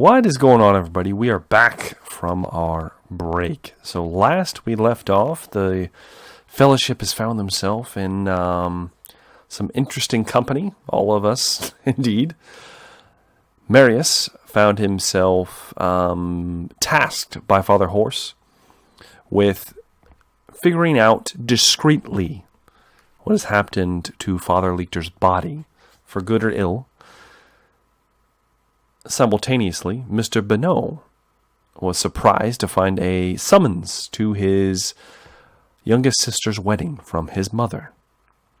What is going on, everybody? We are back from our break. So last we left off, the Fellowship has found themselves in some interesting company, all of us, indeed. Marius found himself tasked by Father Horse with figuring out discreetly what has happened to Father Lichter's body, for good or ill. Simultaneously, Mr. Bonneau was surprised to find a summons to his youngest sister's wedding from his mother,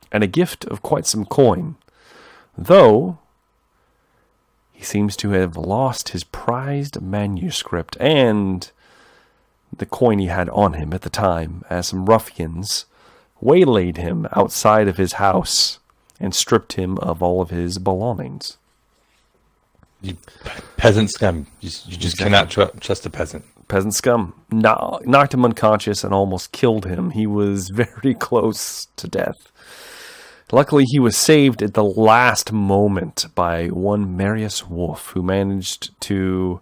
and a gift of quite some coin, though he seems to have lost his prized manuscript and the coin he had on him at the time, as some ruffians waylaid him outside of his house and stripped him of all of his belongings. You peasant scum. You just cannot trust a peasant. Peasant scum. Knocked him unconscious and almost killed him. He was very close to death. Luckily, he was saved at the last moment by one Marius Wolf, who managed to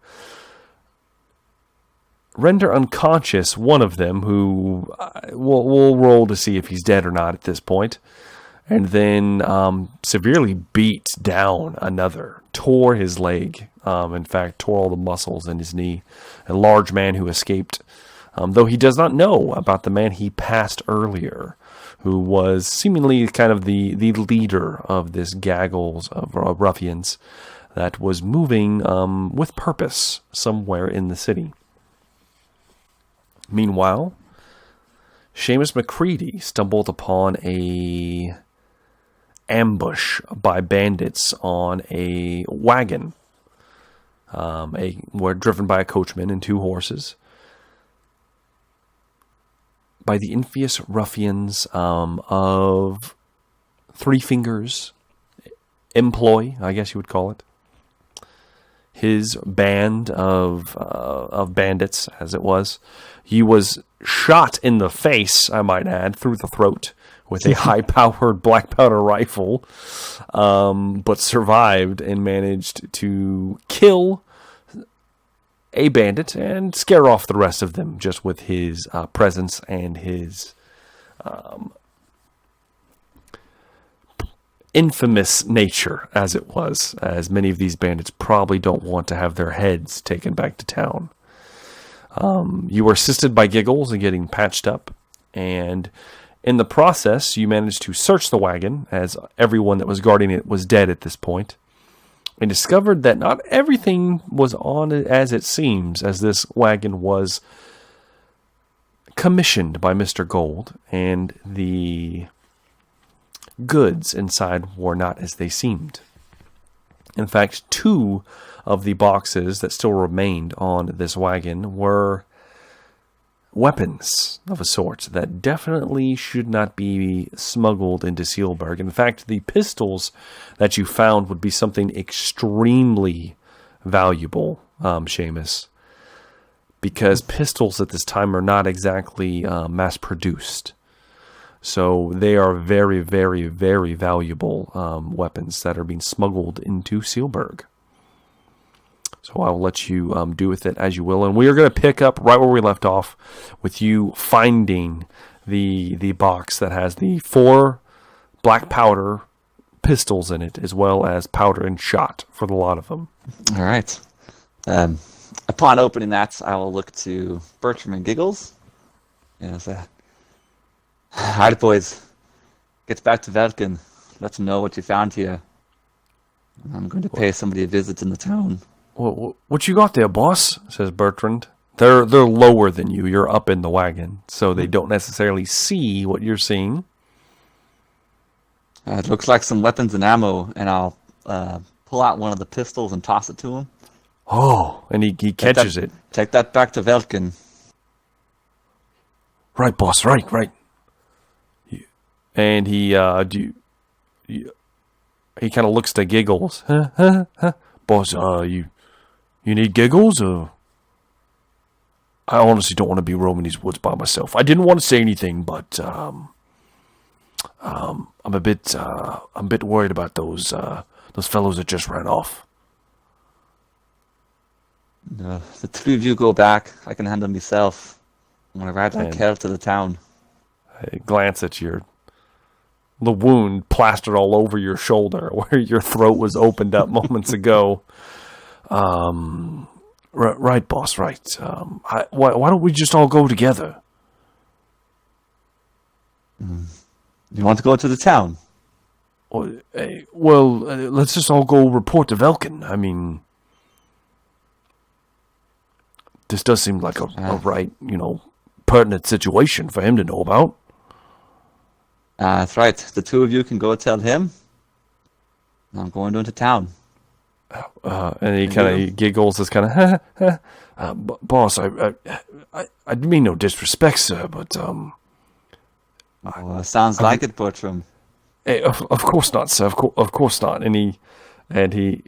render unconscious one of them, who we'll roll to see if he's dead or not at this point, and then severely beat down another, tore his leg, in fact, tore all the muscles in his knee. A large man who escaped, though he does not know about the man he passed earlier, who was seemingly kind of the leader of this gaggles of ruffians that was moving with purpose somewhere in the city. Meanwhile, Seamus MacCready stumbled upon a ambush by bandits on a wagon. Were driven by a coachman and two horses by the infamous ruffians of Three Fingers employ, I guess you would call it. His band of bandits, as it was. He was shot in the face, I might add, through the throat with a high-powered black powder rifle, but survived and managed to kill a bandit and scare off the rest of them just with his presence and his infamous nature, as it was, as many of these bandits probably don't want to have their heads taken back to town. You were assisted by Giggles in getting patched up, and in the process, you managed to search the wagon, as everyone that was guarding it was dead at this point, and discovered that not everything was on it as it seems, as this wagon was commissioned by Mr. Gold, and the goods inside were not as they seemed. In fact, two of the boxes that still remained on this wagon were weapons of a sort that definitely should not be smuggled into Sealburg. In fact, the pistols that you found would be something extremely valuable, Seamus, because pistols at this time are not exactly mass-produced. So they are very, very, very valuable weapons that are being smuggled into Sealburg. So I will let you do with it as you will. And we are going to pick up right where we left off with you finding the box that has the 4 black powder pistols in it, as well as powder and shot for the lot of them. All right. Upon opening that, I will look to Bertram and Giggles. Yes, all right, boys. Get back to Velkin. Let them know what you found here. I'm going to pay somebody a visit in the town. What you got there, boss? Says Bertrand. They're lower than you. You're up in the wagon, so they don't necessarily see what you're seeing. It looks like some weapons and ammo, and I'll pull out one of the pistols and toss it to him. Oh, and he catches it. Take that back to Velkin. Right, boss. Right. And he kind of looks to Giggles. Huh? Boss, you need Giggles, or? I honestly don't want to be roaming these woods by myself. I didn't want to say anything, but I'm a bit worried about those fellows that just ran off. No, the three of you go back. I can handle myself. I'm gonna ride that cattle to the town. I glance at the wound plastered all over your shoulder where your throat was opened up moments ago. Right, boss, right. Why don't we just all go together? You want to go to the town? Well, let's just all go report to Velkin. I mean, this does seem like a right, pertinent situation for him to know about. That's right. The two of you can go tell him. I'm going into town. And he kind of giggles, this kind of, boss, I mean no disrespect, sir, but Sounds like it, Bertram. hey, of course not, sir. Of course not. And he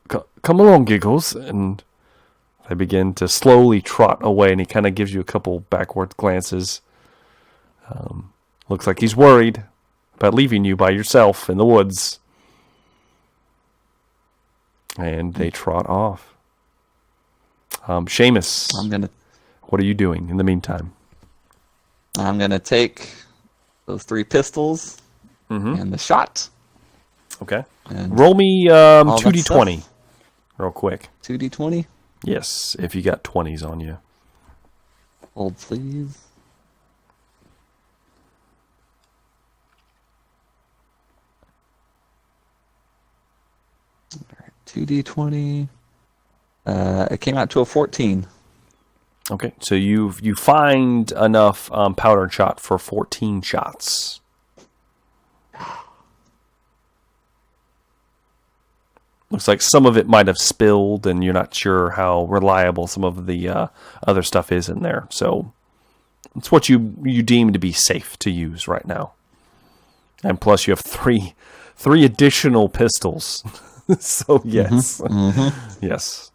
come along, Giggles, and they begin to slowly trot away. And he kind of gives you a couple backward glances. Looks like he's worried about leaving you by yourself in the woods. And they trot off. Seamus, what are you doing in the meantime? I'm gonna take those 3 pistols and the shot. Okay. And roll me 2d20 real quick. 2d20? Yes, if you got 20s on you. Hold, please. All right, 2d20. It came out to a 14. Okay, so you find enough powder and shot for 14 shots. Looks like some of it might have spilled, and you're not sure how reliable some of the other stuff is in there. So it's what you deem to be safe to use right now. And plus, you have three additional pistols. So yes, yes.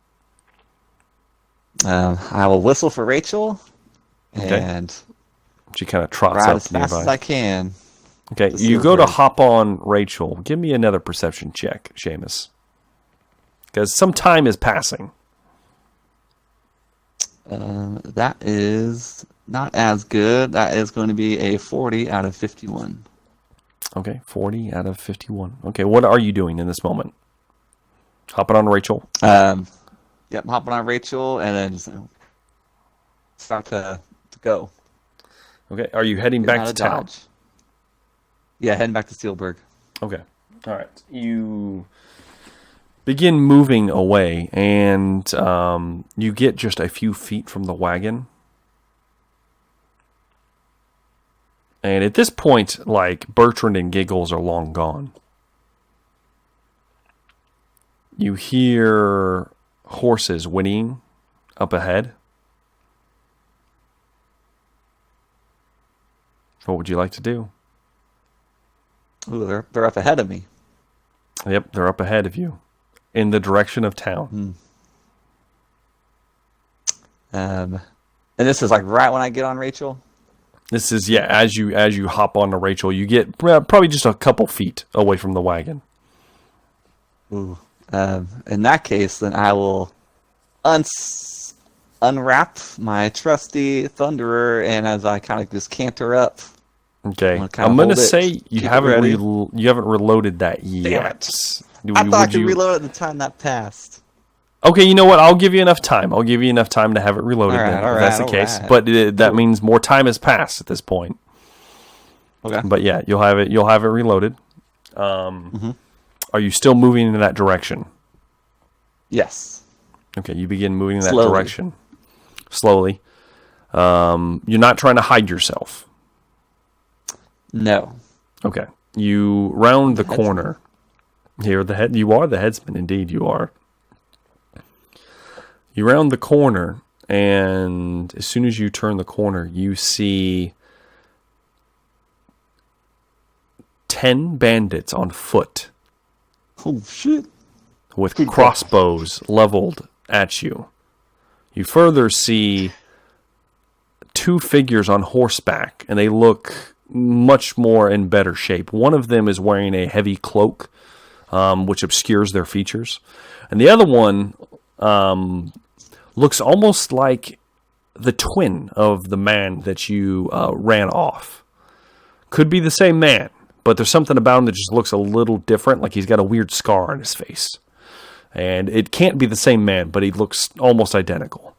I will whistle for Rachel, Okay. and She kind of trots ride up as fast nearby. as I can. Okay, to you go to Silver. hop on Rachel. Give me another perception check, Seamus. Because some time is passing. That is not as good. That is going to be a 40 out of 51. Okay, 40 out of 51. Okay, what are you doing in this moment? Hopping on Rachel? Yep, hopping on Rachel and then just start to go. Okay, are you heading Getting back out to of town? Dodge. Yeah, heading back to Steelberg. Okay, all right. You begin moving away, and you get just a few feet from the wagon. And at this point, like, Bertrand and Giggles are long gone. You hear horses whinnying up ahead. What would you like to do? Ooh, they're up ahead of me. Yep, they're up ahead of you in the direction of town. And this is like right when I get on Rachel. This is, yeah, as you hop onto Rachel, you get probably just a couple feet away from the wagon. Ooh. In that case, then I will unwrap my trusty Thunderer, and as I kind of just canter up. Okay, I'm I'm going to hold it, say you keep it haven't ready. you haven't reloaded that yet. I thought I could reload it at the time that passed. Okay, you know what? I'll give you enough time. I'll give you enough time to have it reloaded All right, then, all if that's the right, case. all right. But that means more time has passed at this point. Okay. But yeah, you'll have it reloaded. Are you still moving in that direction? Yes. Okay, you begin moving in that Slowly. direction. Slowly. You're not trying to hide yourself. No. Okay. You round the corner. You are the headsman, indeed you are. You round the corner, and as soon as you turn the corner, you see 10 bandits on foot Oh, shit. with crossbows leveled at you. You further see 2 figures on horseback, and they look much more in better shape. One of them is wearing a heavy cloak, which obscures their features. And the other one looks almost like the twin of the man that you ran off. Could be the same man, but there's something about him that just looks a little different, like he's got a weird scar on his face. And it can't be the same man, but he looks almost identical.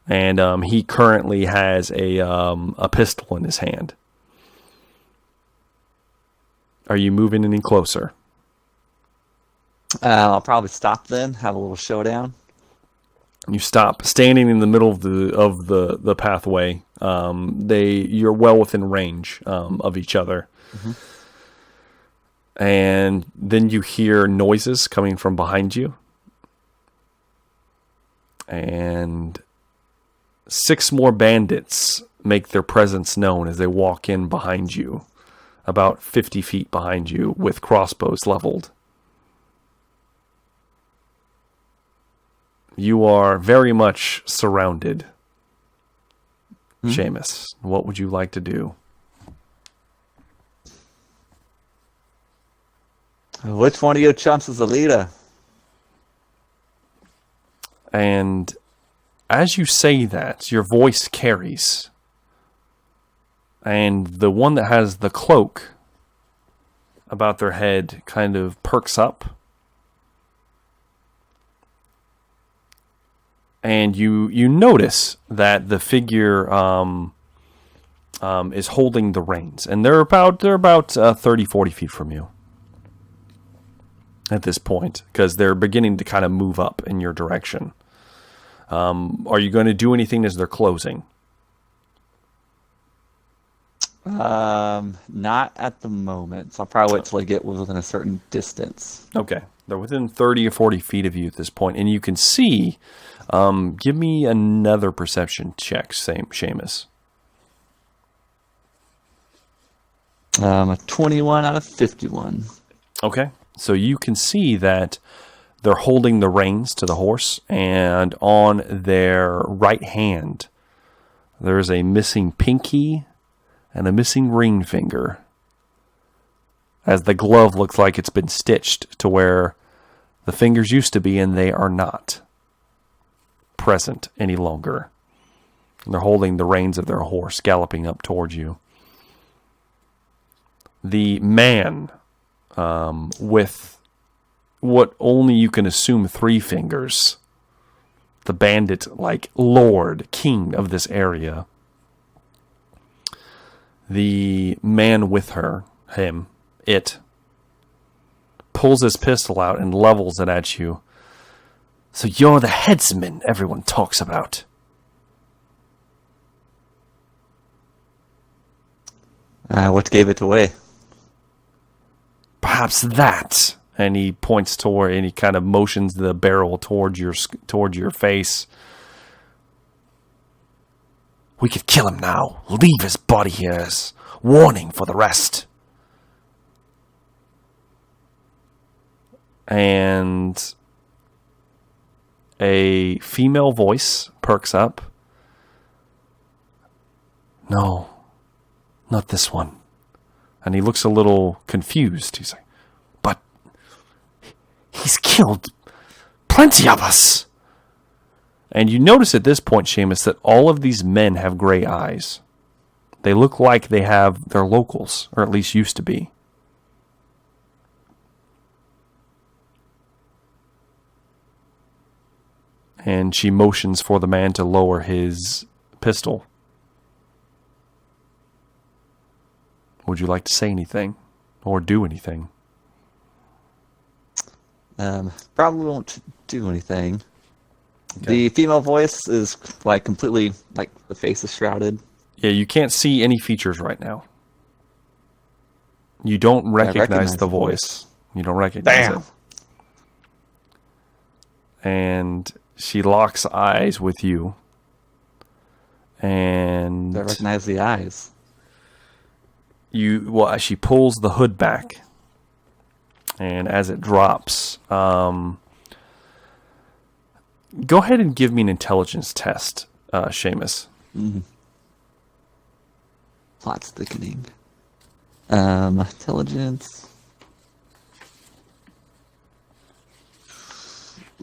And he currently has a pistol in his hand. Are you moving any closer? I'll probably stop then, have a little showdown. You stop, standing in the middle of the pathway. You're well within range of each other. Mm-hmm. And then you hear noises coming from behind you. And 6 more bandits make their presence known as they walk in behind you, about 50 feet behind you, with crossbows leveled. You are very much surrounded. Seamus, what would you like to do? Which one of you chumps is the leader? And as you say that, your voice carries. And the one that has the cloak about their head kind of perks up. And you notice that the figure is holding the reins. And they're about 30, 40 feet from you at this point, because they're beginning to kind of move up in your direction. Are you going to do anything as they're closing? Not at the moment. So I'll probably wait till I get within a certain distance. Okay. They're within 30 or 40 feet of you at this point, and you can see. Give me another perception check, Seamus. A 21 out of 51. Okay. So you can see that they're holding the reins to the horse, and on their right hand, there's a missing pinky and a missing ring finger, as the glove looks like it's been stitched to where the fingers used to be, and they are not present any longer. And they're holding the reins of their horse, galloping up towards you. The man with what only you can assume 3 fingers, the bandit, like lord, king of this area. The man with it, pulls his pistol out and levels it at you. So you're the headsman everyone talks about. What gave it away? Perhaps that. And he points toward, and he kind of motions the barrel towards your face. We could kill him now. Leave his body here as warning for the rest. And a female voice perks up. No, not this one. And he looks a little confused. He's like, but he's killed plenty of us. And you notice at this point, Seamus, that all of these men have gray eyes. They look like they're locals, or at least used to be. And she motions for the man to lower his pistol. Would you like to say anything or do anything? Probably won't do anything. Okay. The female voice is like completely, like the face is shrouded. Yeah, you can't see any features right now. You don't recognize the voice. You don't recognize it. And she locks eyes with you. And I recognize the eyes. She pulls the hood back. And as it drops, go ahead and give me an intelligence test, Seamus. Mm-hmm. Plot's thickening. Intelligence.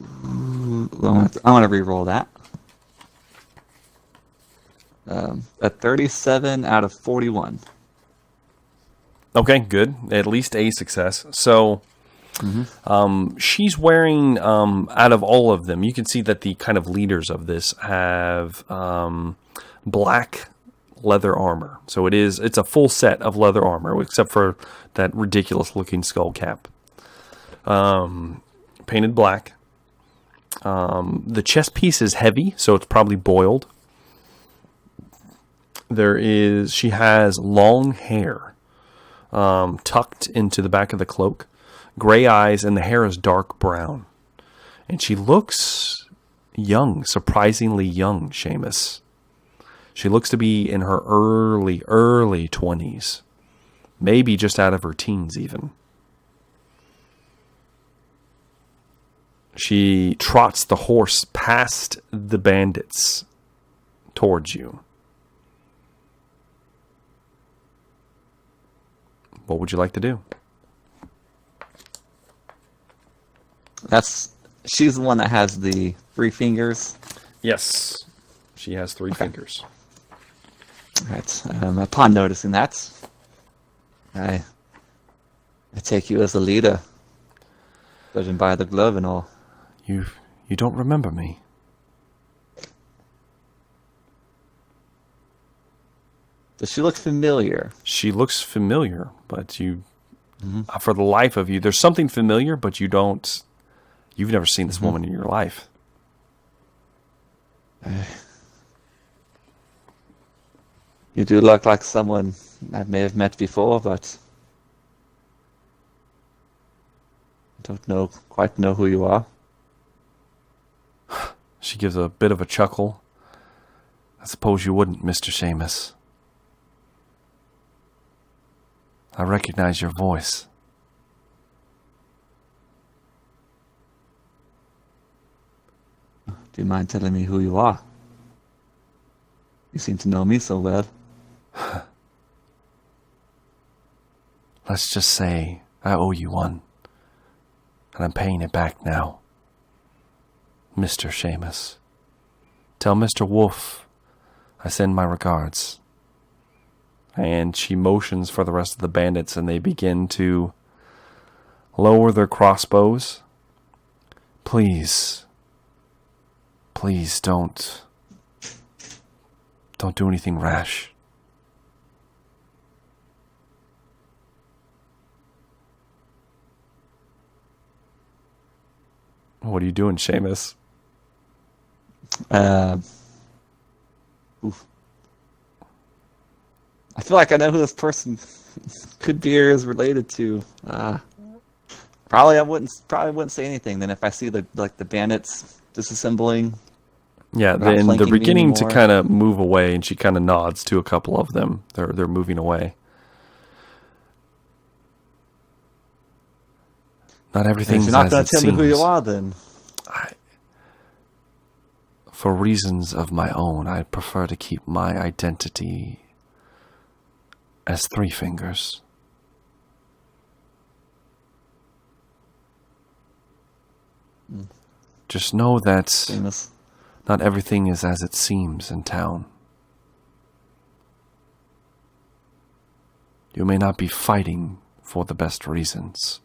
Ooh, I want to re-roll that. A 37 out of 41. Okay, good. At least a success. So she's wearing, out of all of them, you can see that the kind of leaders of this have black leather armor. So it's a full set of leather armor, except for that ridiculous looking skull cap. Painted black. The chest piece is heavy, so it's probably boiled. She has long hair tucked into the back of the cloak, gray eyes, and the hair is dark brown. And she looks young, surprisingly young, Seamus. She looks to be in her early 20s. Maybe just out of her teens, even. She trots the horse past the bandits towards you. What would you like to do? She's the one that has the 3 fingers. Yes, she has 3 fingers. All right. Upon noticing that, I take you as a leader, judging by the glove and all. You don't remember me. Does she look familiar? She looks familiar, but for the life of you, there's something familiar, but you've never seen this woman in your life. You do look like someone I may have met before, but I don't quite know who you are. She gives a bit of a chuckle. I suppose you wouldn't, Mr. Seamus. I recognize your voice. Do you mind telling me who you are? You seem to know me so well. Let's just say I owe you one, and I'm paying it back now. Mr. Seamus. Tell Mr. Wolf I send my regards. And she motions for the rest of the bandits, and they begin to lower their crossbows. Please don't do anything rash. What are you doing, Seamus? Oof. I feel like I know who this person could be or is related to. Probably wouldn't say anything. Then if I see the bandits disassembling. Yeah, then they're beginning to kind of move away, and she kind of nods to a couple of them. They're moving away. Not everything's if you're not going to tell me who you are, then for reasons of my own, I prefer to keep my identity as 3 fingers. Just know that Seamus. Not everything is as it seems in town. You may not be fighting for the best reasons.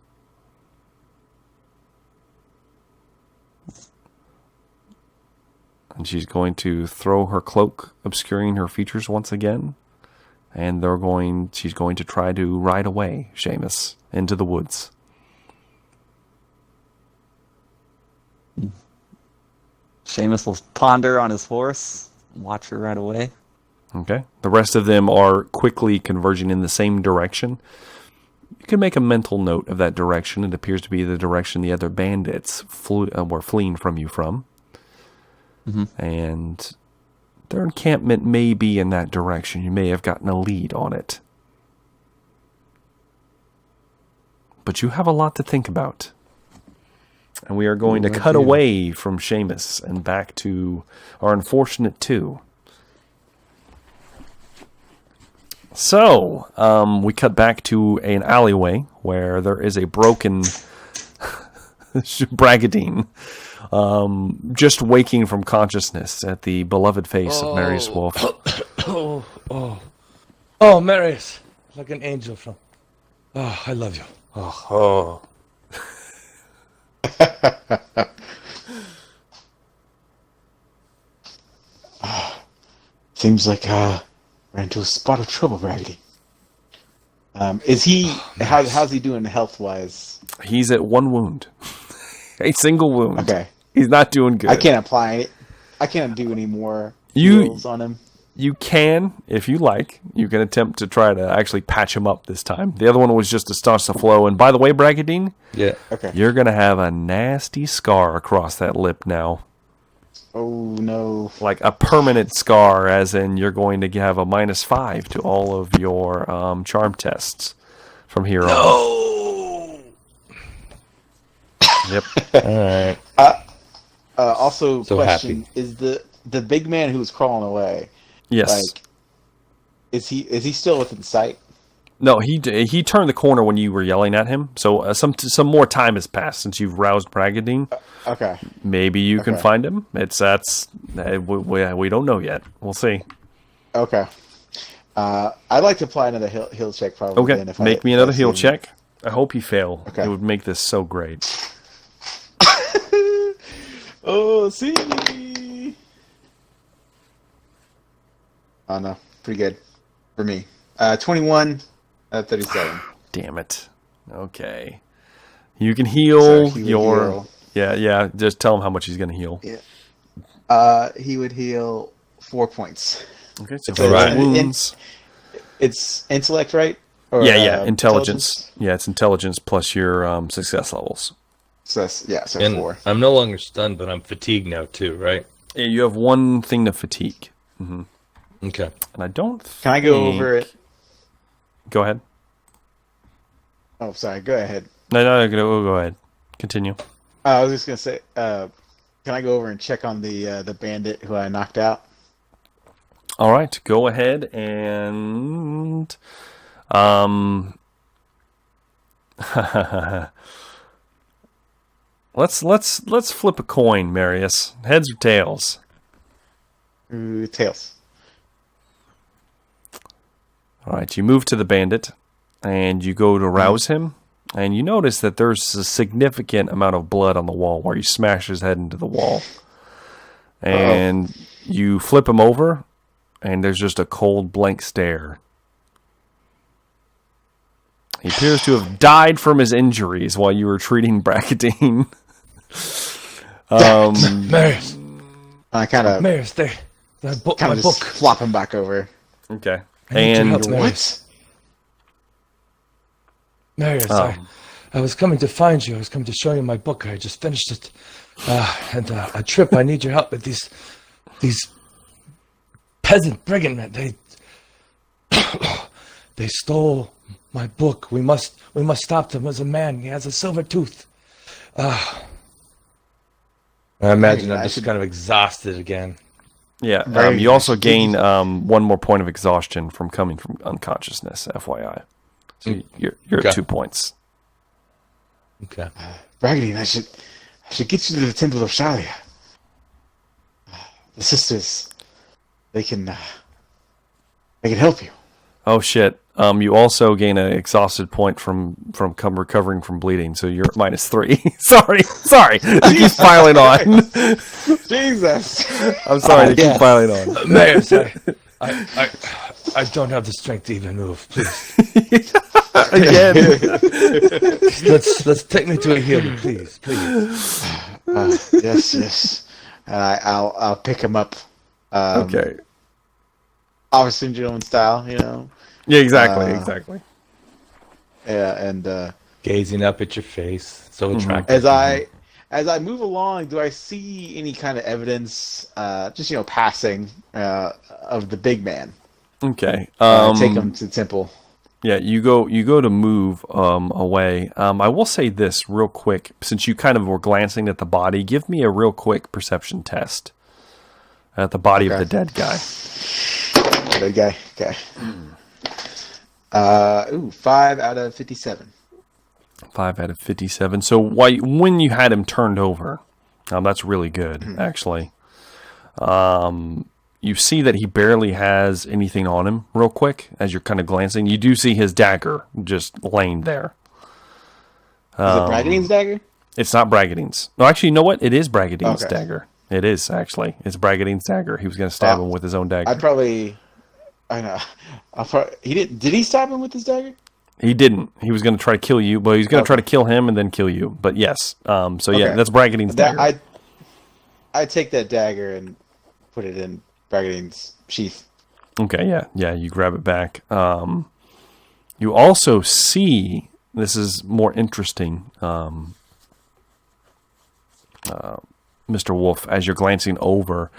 And she's going to throw her cloak, obscuring her features once again. And she's going to try to ride away, Seamus, into the woods. Seamus will ponder on his horse and watch her ride away. Okay. The rest of them are quickly converging in the same direction. You can make a mental note of that direction. It appears to be the direction the other bandits were fleeing from you from. And their encampment may be in that direction. You may have gotten a lead on it. But you have a lot to think about. And we are going to cut away from Seamus and back to our unfortunate 2. So, we cut back to an alleyway where there is a broken Bragadeen just waking from consciousness at the beloved face of Marius Wolf. Oh, Marius, like an angel from. Oh, I love you. Oh. Seems like ran into a spot of trouble, Raggedy. Is he? How's he doing health wise? He's at 1 wound, a single wound. Okay, He's not doing good. I can't apply it. I can't do any more You- heals on him. You can, if you like, you can attempt to try to actually patch him up this time. The other one was just to staunch the flow. And by the way, Bragadeen, Yeah. Okay. you're going to have a nasty scar across that lip now. Oh no. Like a permanent scar, as in you're going to have a -5 to all of your charm tests from here on. Oh. Yep. All right. Also, So question: is the big man who was crawling away? Yes. Like, is he still within sight? No, he turned the corner when you were yelling at him. So some more time has passed since you've roused Bragadeen. Okay. Maybe you can Okay. find him. We don't know yet. We'll see. Okay. I'd like to apply another heal check probably. Okay, then make me another I heal see him. check. I hope you fail. Okay. It would make this so great. Oh, see. Oh no, pretty good for me. 21, 37. Damn it. Okay. You can heal So he would your... heal. Yeah. Just tell him how much he's going to heal. Yeah. He would heal 4 points. Okay, so It's four right. wounds. It's intellect, right? Or, Yeah. Intelligence. Yeah, it's intelligence plus your success levels. So so And 4. I'm no longer stunned, but I'm fatigued now too, right? Yeah, you have one thing to fatigue. Okay. And I don't Can I go think- over it? Go ahead. Oh, sorry. Go ahead. No, go ahead. Continue. I was just gonna say, can I go over and check on the bandit who I knocked out? All right, go ahead and let's flip a coin, Marius. Heads or tails? Ooh, tails. All right, you move to the bandit and you go to rouse him, and you notice that there's a significant amount of blood on the wall where you smash his head into the wall. And you flip him over, and there's just a cold, blank stare. He appears to have died from his injuries while you were treating Bragadeen. Marius, I kind of there. My book. just flop him back over. Okay. I need your And help, Marius. Marius, Oh. I was coming to find you. I was coming to show you my book. I just finished it. And a trip. I need your help with these peasant brigand men. They stole my book. We must stop them. There's a man. He has a silver tooth. I imagine I I'm just should- kind of exhausted again. yeah, Very you also nice. gain one more point of exhaustion from coming from unconsciousness, FYI. So you're Okay. at 2 points. Okay. Bragadeen, I should get you to the Temple of Shalia. The sisters, they can help you. Oh shit! You also gain an exhausted point from recovering from bleeding, so you're at -3. sorry. It keeps piling on. Jesus. I'm sorry to keep piling on. Marius, I don't have the strength to even move. Please, Again. let's take me to a healer, please. Yes. And I'll pick him up. Okay. Obviously, gentleman style, you know. Yeah, exactly. Yeah, and Gazing up at your face, so attractive. as I move along, do I see any kind of evidence, just passing, of the big man? Okay. Take him to the temple. Yeah, you go to move away. I will say this real quick, since you kind of were glancing at the body. Give me a real quick perception test at the body of Okay. the dead guy. Good guy. Okay. 5 out of 57. 5 out of 57. So when you had him turned over, that's really good, actually. you see that he barely has anything on him real quick as you're kind of glancing. You do see his dagger just laying there. Is it Bragadeen's dagger? It's not Bragadeen's. No, actually, you know what? It is Bragadeen's Okay. dagger. It is, actually. It's Bragadeen's dagger. He was going to stab him with his own dagger. I know. He didn't. Did he stab him with his dagger? He didn't. He was going to try to kill you. Well, he's going to try to kill him and then kill you. But yes. Yeah, that's Bragadeen's dagger. I take that dagger and put it in Bragadeen's sheath. Okay, yeah, you grab it back. You also see, this is more interesting, Mr. Wolf, as you're glancing over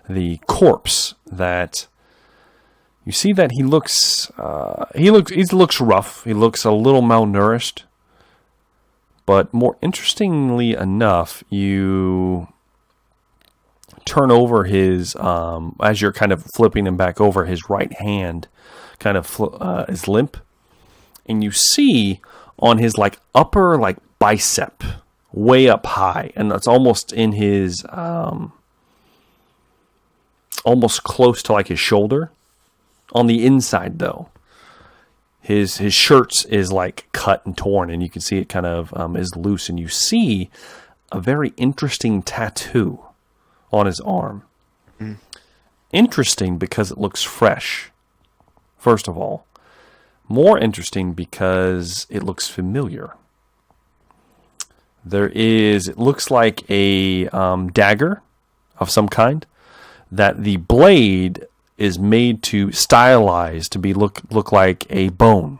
the corpse, that you see that he looks rough. He looks a little malnourished. But more interestingly enough, you turn over his, as you're kind of flipping him back over, his right hand kind of is limp. And you see on his upper bicep, way up high, and that's almost in his, almost close to his shoulder. On the inside though, his shirt is cut and torn, and you can see it kind of is loose, and you see a very interesting tattoo on his arm. Interesting because it looks fresh, first of all. More interesting because it looks familiar. It looks like a dagger of some kind, that the blade is made to stylize to look like a bone,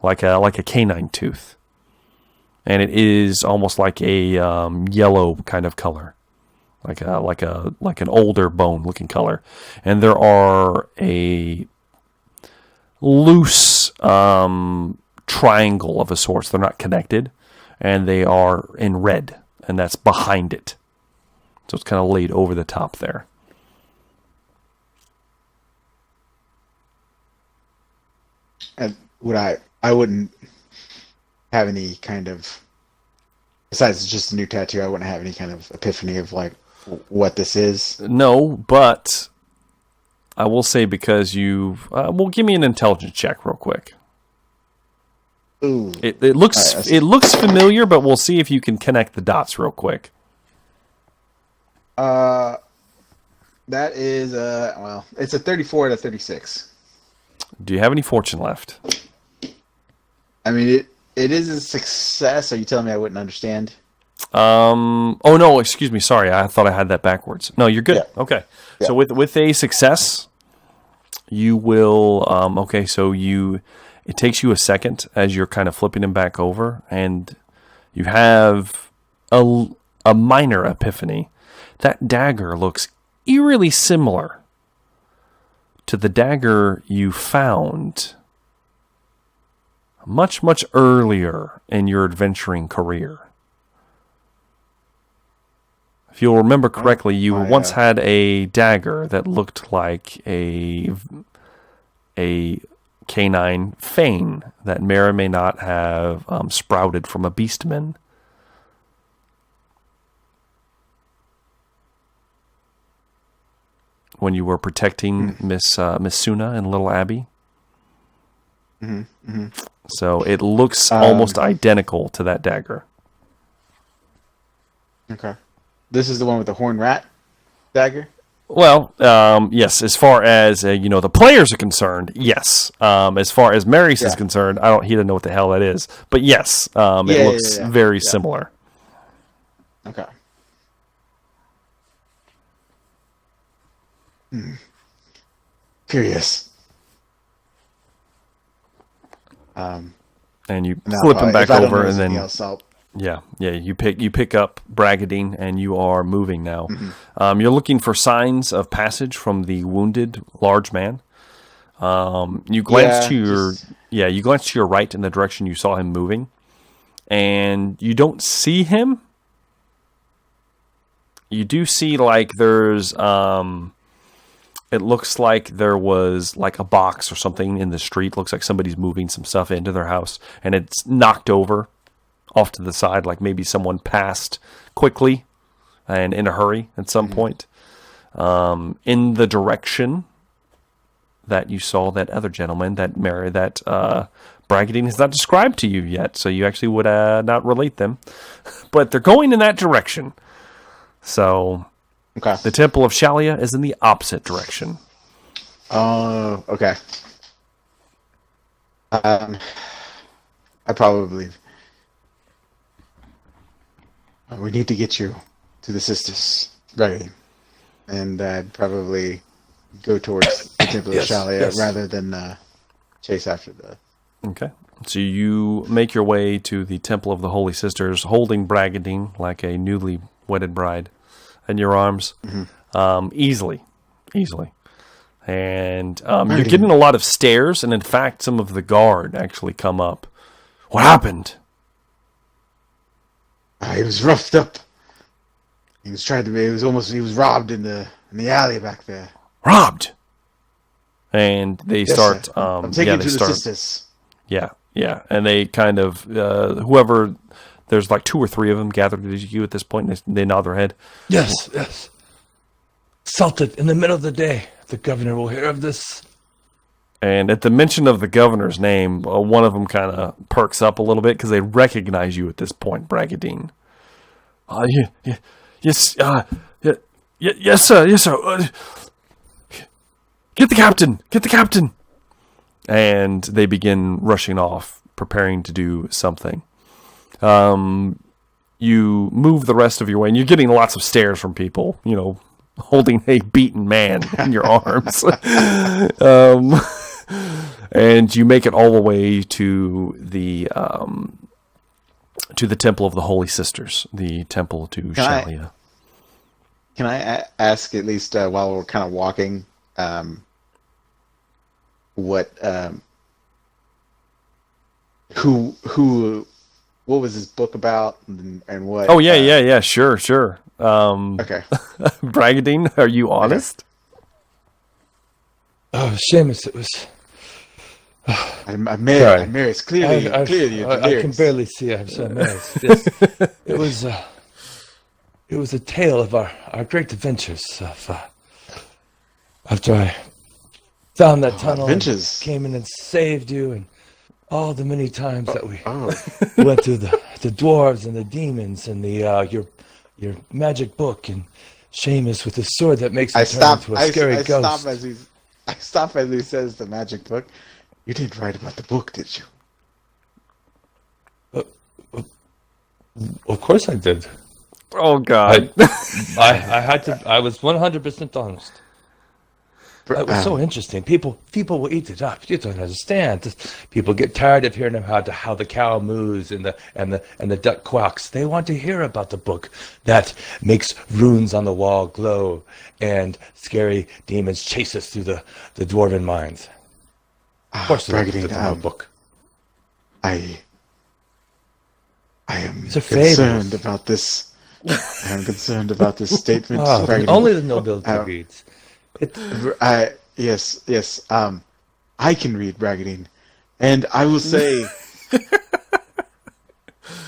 like a canine tooth. And it is almost like a yellow kind of color. Like an older bone looking color, and there are a loose triangle of a sort. They're not connected, and they are in red, and that's behind it. So it's kind of laid over the top there. And I wouldn't have any kind of, besides just a new tattoo, I wouldn't have any kind of epiphany of what this is. No, but I will say, because well, give me an intelligence check real quick. Ooh. It looks familiar, but we'll see if you can connect the dots real quick. That is it's a 34 out of 36. Do you have any fortune left? I mean, it is a success. Are you telling me I wouldn't understand? Oh no, excuse me. Sorry, I thought I had that backwards. No, you're good. Yeah. Okay. Yeah. So with a success, you will. It takes you a second as you're kind of flipping him back over, and you have a minor epiphany. That dagger looks eerily similar to the dagger you found much, much earlier in your adventuring career. If you'll remember correctly, you once had a dagger that looked like a canine fang that may or may not have sprouted from a beastman. When you were protecting Miss Suna and Little Abby. Mm-hmm. Mm-hmm. So it looks almost identical to that dagger. Okay. This is the one with the horn rat dagger? Well, yes. As far as the players are concerned, yes. As far as Marius is concerned, he doesn't know what the hell that is. But yes, it looks very similar. Okay. Curious. And you flip him back over, and then you pick up Bragadeen, and you are moving now. Mm-hmm. You're looking for signs of passage from the wounded large man. You glance to your right in the direction you saw him moving, and you don't see him. You do see there's it looks like there was a box or something in the street. Looks like somebody's moving some stuff into their house, and it's knocked over off to the side, like maybe someone passed quickly and in a hurry at some point. in the direction that you saw that other gentleman, that Bragadeen has not described to you yet, so you actually would not relate them. But they're going in that direction. So Okay. the Temple of Shalia is in the opposite direction. Oh, okay. I probably... we need to get you to the sisters, right? And I'd probably go towards the Temple of Shalia rather than chase after the... Okay. So you make your way to the Temple of the Holy Sisters, holding Bragadeen like a newly wedded bride in your arms, easily. And you're getting a lot of stares, and in fact, some of the guard actually come up. What happened? He was roughed up. He was robbed in the alley back there. Robbed. And they start. I'm taking you to the sisters. Yeah, and they kind of whoever. There's like 2 or 3 of them gathered at you at this point. And they nod their head. Yes. Salted in the middle of the day. The governor will hear of this. And at the mention of the governor's name, one of them kind of perks up a little bit because they recognize you at this point, Bragadeen. Yes, sir. Get the captain. And they begin rushing off, preparing to do something. You move the rest of your way, and you're getting lots of stares from people, holding a beaten man in your arms. And you make it all the way to the Temple of the Holy Sisters, the Temple to Shalia. Can I ask, at least while we're kind of walking, what was his book about, and what? Oh yeah, sure. Okay. Bragadeen, are you honest? Oh, Seamus, it was... I'm Marius. Clearly, I can barely see. I'm so Marius. Yes. It was a tale of our great adventures. After I found that tunnel, and came in and saved you, and all the many times that we went through the dwarves and the demons and your magic book, and Seamus with his sword that makes him turn into a scary ghost. I stop as he says the magic book. You didn't write about the book, did you? Of course I did. Oh God! I had to. I was 100% honest. It was so interesting. People will eat it up. You don't understand. People get tired of hearing about how the cow moos and the duck quacks. They want to hear about the book that makes runes on the wall glow and scary demons chase us through the dwarven mines. Of course, the book. I am concerned about this. I am concerned about this statement. Only the nobility reads. Yes. I can read Bragadeen, and I will say.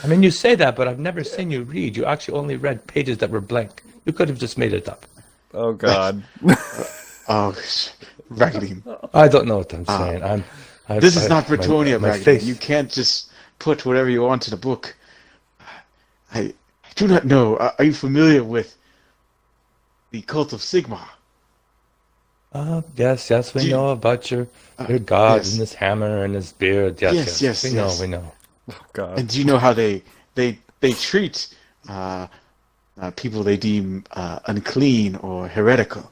I mean, you say that, but I've never seen you read. You actually only read pages that were blank. You could have just made it up. Oh God. Bragadeen. I don't know what I'm saying. This is not Bretonia, Bragadeen. You can't just put whatever you want in a book. I do not know. Are you familiar with the cult of Sigmar? Yes, we know about your god and his hammer and his beard. Yes. We know. Oh, God. And do you know how they treat people they deem unclean or heretical?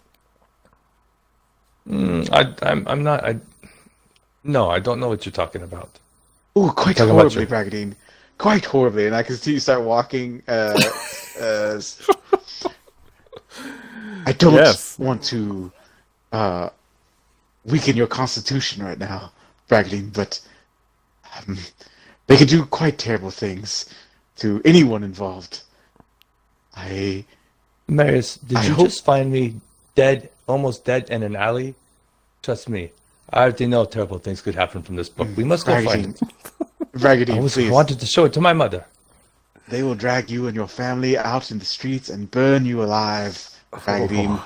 I'm not. No, I don't know what you're talking about. Oh, quite horribly, Bragadeen. Quite horribly, and I can see you start walking. I don't want to weaken your constitution right now, Bragadeen, but they can do quite terrible things to anyone involved. Marius, did you just find me dead, almost dead in an alley? Trust me, I already know terrible things could happen from this book. We must go find it. Bragadeen, I wanted to show it to my mother. They will drag you and your family out in the streets and burn you alive, Bragadeen.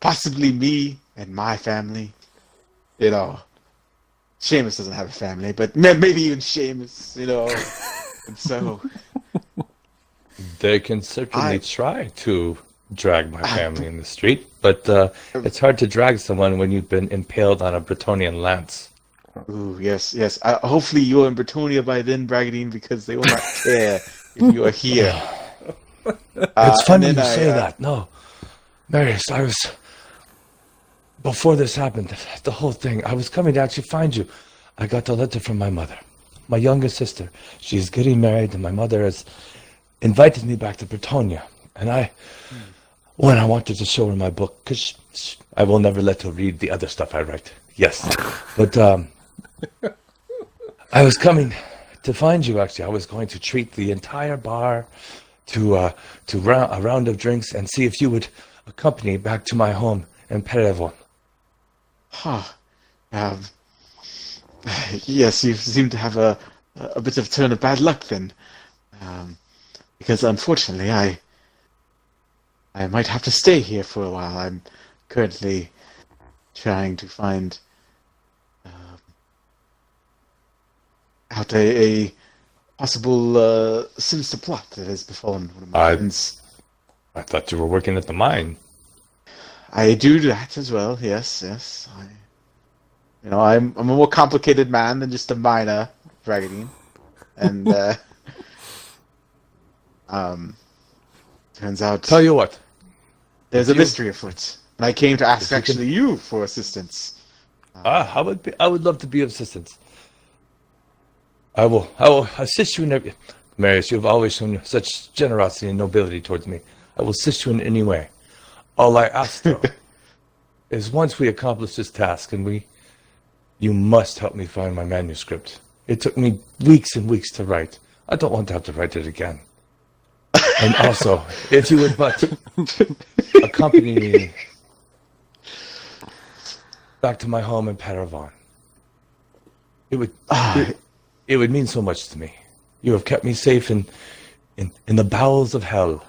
Possibly me and my family. You know, Seamus doesn't have a family, but maybe even Seamus, you know. And so They can certainly try to drag my family in the street, but it's hard to drag someone when you've been impaled on a Bretonian lance. ooh, yes, yes. Hopefully you're in Bretonia by then, Bragadeen, because they will not care if you are here. It's funny and you then say that. No, Marius, before this happened, the whole thing, I was coming to actually find you. I got a letter from my mother, my younger sister. She's getting married, and my mother has invited me back to Bretonia. And I wanted to show her my book, because I will never let her read the other stuff I write. Yes. But I was coming to find you, actually. I was going to treat the entire bar to a round of drinks and see if you would accompany me back to my home in Perevon. Huh. Yes, you seem to have a bit of a turn of bad luck then. Because unfortunately I might have to stay here for a while. I'm currently trying to find out a possible sinister plot that has befallen one of my friends. I thought you were working at the mine. I do that as well. Yes, yes. I'm a more complicated man than just a miner, Bragadeen, and turns out. Tell you what, there's a mystery afoot, and I came to ask actually you for assistance. I would love to be of assistance. I will assist you in every. Marius, you have always shown such generosity and nobility towards me. I will assist you in any way. All I ask, though, is once we accomplish this task, and you must help me find my manuscript. It took me weeks and weeks to write. I don't want to have to write it again. And also, if you would but accompany me back to my home in Perevon, it would mean so much to me. You have kept me safe in the bowels of hell.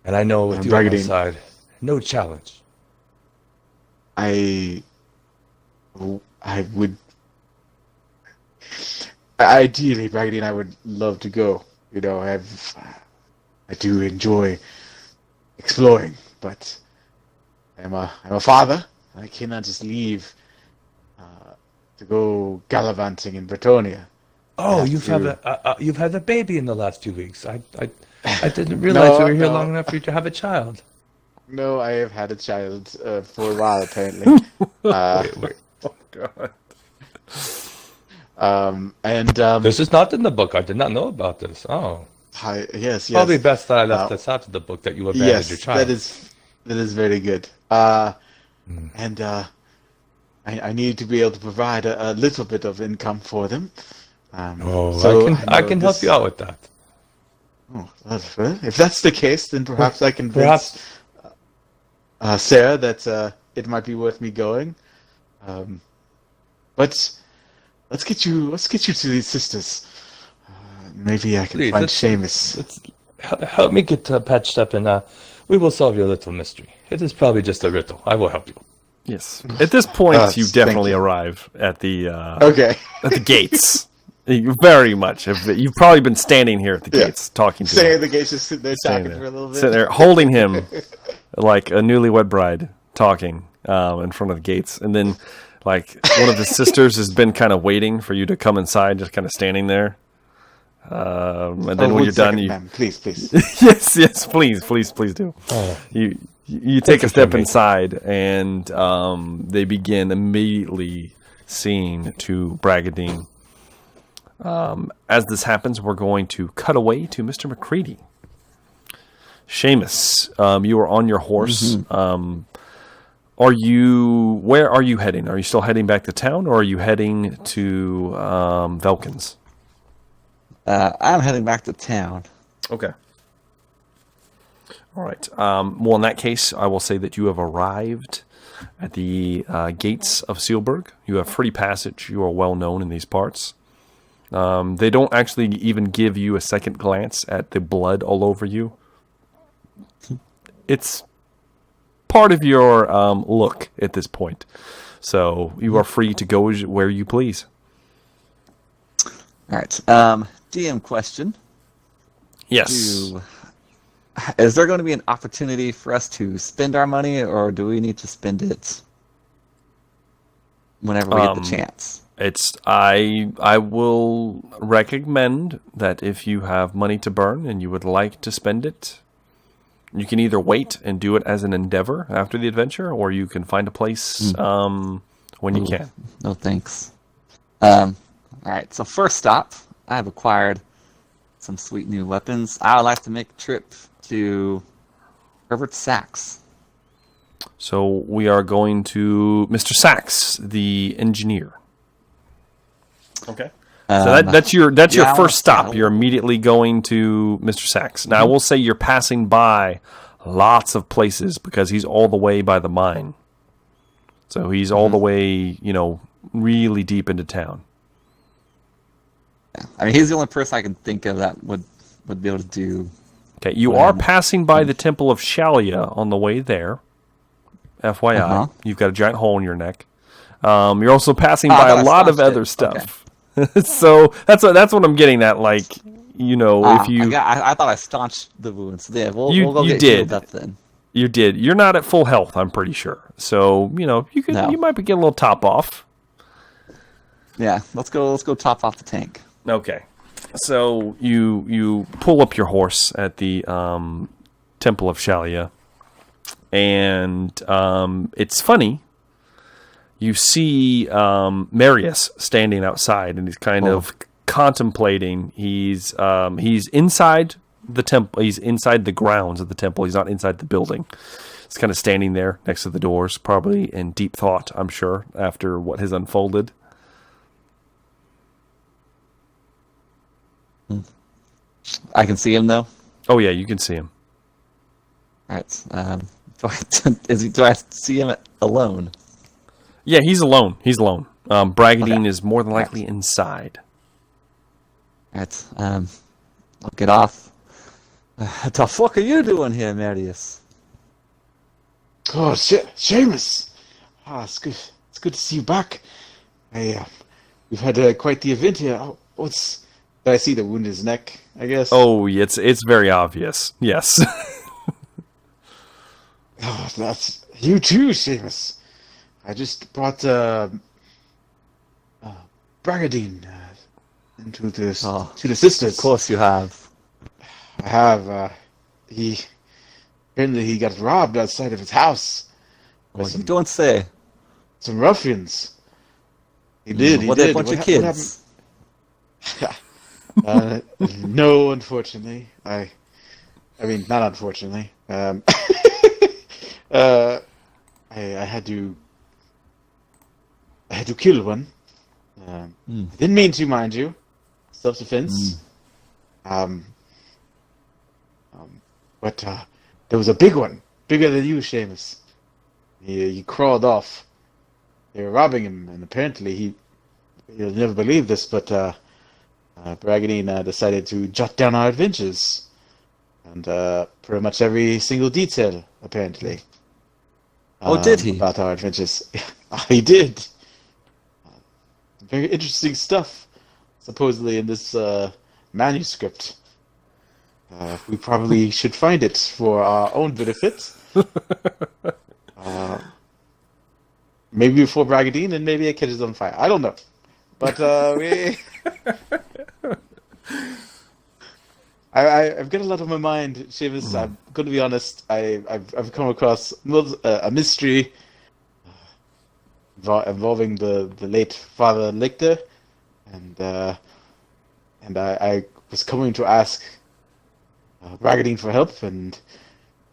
And I know with you on my side, no challenge. I would ideally, Bragadeen, I would love to go. You know, I do enjoy exploring, but I'm a father. I cannot just leave to go gallivanting in Bretonia. Oh, you've had a baby in the last few weeks. I didn't realize you were here long enough for you to have a child. No, I have had a child for a while, apparently. Wait. Oh, God. This is not in the book. I did not know about this. Oh. Yes. Probably best that I left this out of the book, that you abandoned your child. That is very good. And I need to be able to provide a little bit of income for them. I can help you out with that. Oh, well, if that's the case, then perhaps I can convince Sarah that it might be worth me going. But let's get you to these sisters. Maybe I can find Seamus. Help me get patched up, and we will solve your little mystery. It is probably just a riddle. I will help you. Yes. At this point, you definitely arrive at the at the gates. You very much. You've probably been standing here at the gates talking to him. Standing at the gates, just sitting there talking for a little bit. Sitting there holding him like a newlywed bride, talking in front of the gates. And then like one of his sisters has been kind of waiting for you to come inside, just kind of standing there. And then when you're done, please. yes, please do. Oh. You take a step inside, and they begin immediately singing to Bragadeen. As this happens, we're going to cut away to Mr. McCready. Seamus, you are on your horse. Mm-hmm. Where are you heading? Are you still heading back to town, or are you heading to Velkins? I'm heading back to town. Okay. All right. Well, in that case, I will say that you have arrived at the gates of Sealburg. You have free passage. You are well known in these parts. They don't actually even give you a second glance at the blood all over you. It's part of your look at this point. So you are free to go where you please. All right. DM question. Yes. Is there going to be an opportunity for us to spend our money, or do we need to spend it whenever we get the chance? I will recommend that if you have money to burn and you would like to spend it, you can either wait and do it as an endeavor after the adventure, or you can find a place when you can. No thanks. All right, so first stop, I have acquired some sweet new weapons. I would like to make a trip to Herbert Sachs. So we are going to Mr. Sachs, the engineer. Okay. So that's your first stop. You're immediately going to Mr. Sachs. Now I will say you're passing by lots of places because he's all the way by the mine. So he's all the way, really deep into town. Yeah. I mean, he's the only person I can think of that would be able to do. Okay, you are passing by the Temple of Shalia on the way there. FYI, you've got a giant hole in your neck. You're also passing by a lot of other stuff. Okay. So that's what I'm getting at. Like, if you, I thought I staunched the wounds. Yeah, we'll go you get did. Healed up then. You did. You're not at full health, I'm pretty sure. So you might be getting a little top off. Yeah, let's go top off the tank. Okay. So you pull up your horse at the Temple of Shalia, and it's funny. You see Marius standing outside, and he's kind of contemplating. He's inside the temple. He's inside the grounds of the temple. He's not inside the building. He's kind of standing there next to the doors, probably in deep thought, I'm sure, after what has unfolded. I can see him, though? Oh, yeah, you can see him. All right. Do I see him alone? Yeah, he's alone. Bragadeen is more than likely inside. All right. I'll get off. What the fuck are you doing here, Marius? Oh, Seamus! It's good. It's good to see you back. We've had quite the event here. Did I see the wound in his neck, I guess? Oh, it's very obvious. Yes. Oh, that's you too, Seamus. I just brought Bragadeen to the sisters. Of course you have. I have. He got robbed outside of his house. Well, you don't say. Some ruffians. He did. Were they a bunch of kids? No, unfortunately. I mean, not unfortunately. I had to kill one. I didn't mean to, mind you. Self-defense. But there was a big one, bigger than you, Seamus. He crawled off. They were robbing him, and apparently you'll never believe this, but Bragadeen decided to jot down our adventures, and pretty much every single detail, apparently. Oh, did he? About our adventures. He did. Very interesting stuff, supposedly, in this manuscript. We probably should find it for our own benefit. Maybe before Bragadeen, and maybe it catches on fire. I don't know. But I've got a lot on my mind, Seamus. I'm going to be honest. I've come across a mystery involving the late Father Lichter, and I was coming to ask Bragadeen for help, and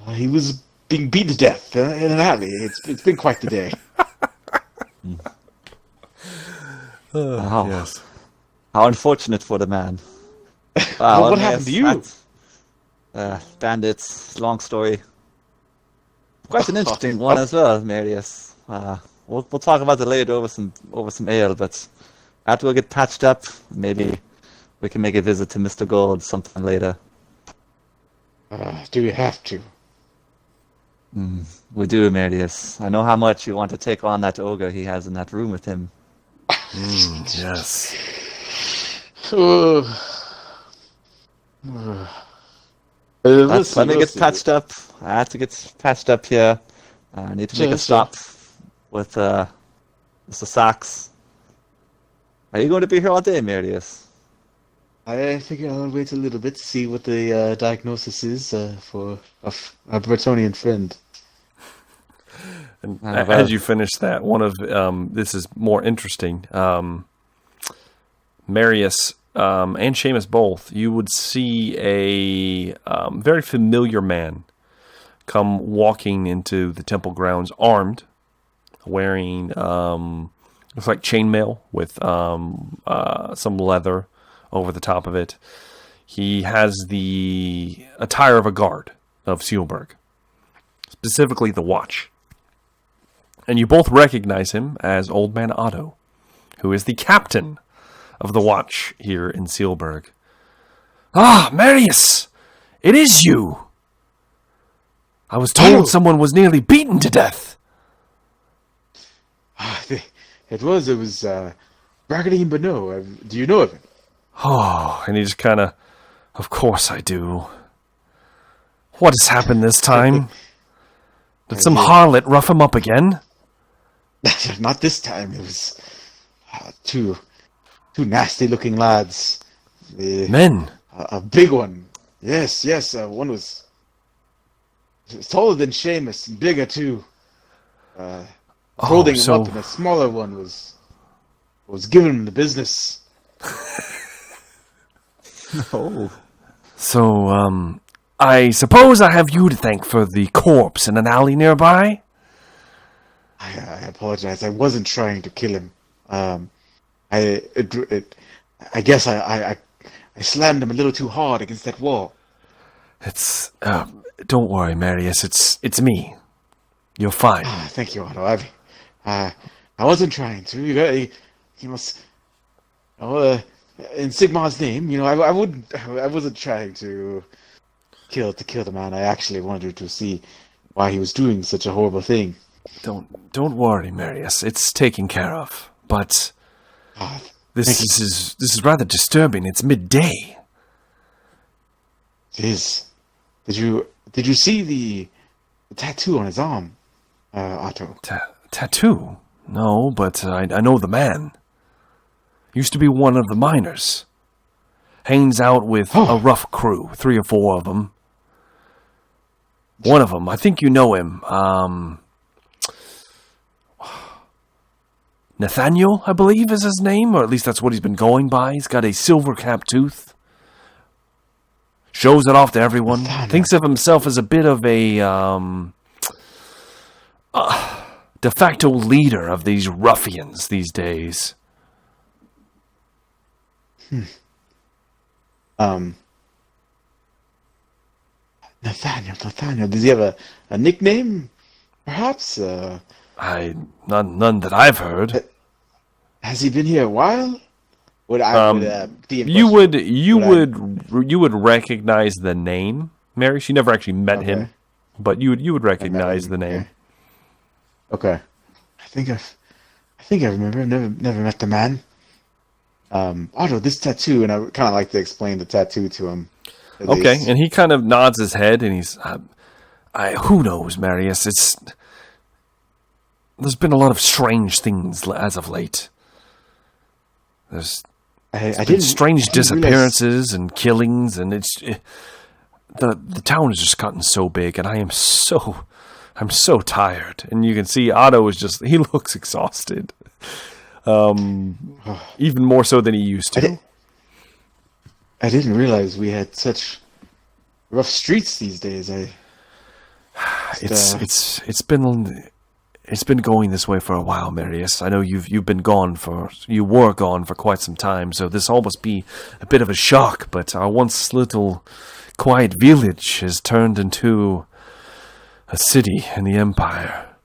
he was being beat to death in an alley. It's been quite the day. Yes. How unfortunate for the man. Well, what happened to you? Bandits, long story. Quite an interesting one as well, Marius. We'll talk about it later over some ale, but after we get patched up, maybe we can make a visit to Mr. Gold sometime later. Do we have to? We do, Marius. I know how much you want to take on that ogre he has in that room with him. Yes. Let me get patched up. I have to get patched up here. I need to make a stop with the socks. Are you going to be here all day, Marius? I figure I'll wait a little bit to see what the diagnosis is for a Bretonian friend. And as you finish that, one of this is more interesting. Marius and Seamus both, you would see a very familiar man come walking into the temple grounds, armed, wearing looks like chainmail with some leather over the top of it. He has the attire of a guard of Sealburg, specifically the watch. And you both recognize him as Old Man Otto, who is the captain of the watch here in Sealburg. Ah, Marius! It is you! I was told someone was nearly beaten to death. It was Bragadeen Bano. Do you know of him? Oh, and he just kind of course I do. What has happened this time? Did some harlot rough him up again? Not this time. It was two nasty-looking lads. Men? A big one. Yes. One was taller than Seamus, and bigger too. Holding him up, and a smaller one was giving him the business. Oh. So, I suppose I have you to thank for the corpse in an alley nearby? I apologize. I wasn't trying to kill him. I guess I slammed him a little too hard against that wall. It's don't worry, Marius. It's me. You're fine. Thank you, Otto. I wasn't trying to. You must. In Sigmar's name, I wasn't trying to kill the man. I actually wanted to see why he was doing such a horrible thing. Don't worry, Marius. It's taken care of. But this is rather disturbing. It's midday. It is. Did you see the tattoo on his arm, Otto? Tattoo? No, but I know the man. Used to be one of the miners. Hangs out with a rough crew, 3 or 4 of them. One of them, I think you know him. Nathaniel, I believe is his name, or at least that's what he's been going by. He's got a silver cap tooth. Shows it off to everyone. Nathaniel. Thinks of himself as a bit of a de facto leader of these ruffians these days. Nathaniel. Does he have a nickname, perhaps? None that I've heard. Has he been here a while? You would recognize the name, Mary. She never actually met him, but you would recognize the name. Okay. I think I remember. I've never met the man. Otto, this tattoo, and I kind of like to explain the tattoo to him. Okay, and he kind of nods his head, and he's, who knows, Marius? There's been a lot of strange things as of late. There's been strange disappearances and killings, and the town has just gotten so big, and I'm so tired. And you can see Otto he looks exhausted. Even more so than he used to. I didn't realize we had such rough streets these days. It's been going this way for a while, Marius. I know you were gone for quite some time, so this all must be a bit of a shock. But our once little quiet village has turned into a city in the Empire.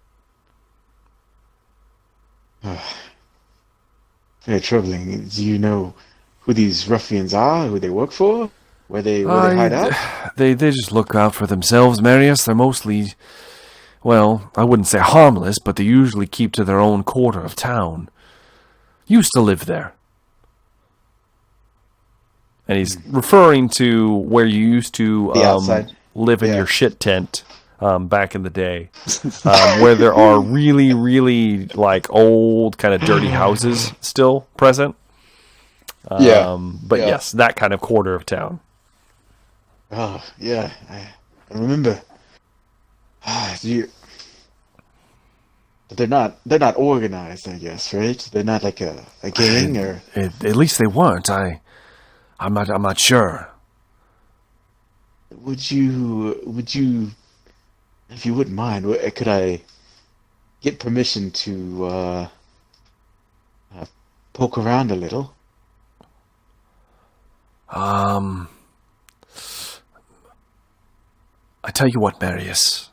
Very troubling. Do you know who these ruffians are? Who they work for? Where they hide out? They just look out for themselves, Marius. They're mostly well, I wouldn't say harmless, but they usually keep to their own quarter of town. Used to live there. And he's referring to where you used to The outside. live in Yeah. your shit tent back in the day, where there are really, really like old kind of dirty houses still present. But Yeah. yes, that kind of quarter of town. Oh, yeah. I remember. They're not organized, I guess, right? They're not like a gang or. At least they weren't. I'm not sure. Would you, if you wouldn't mind, could I get permission to poke around a little? I tell you what, Marius.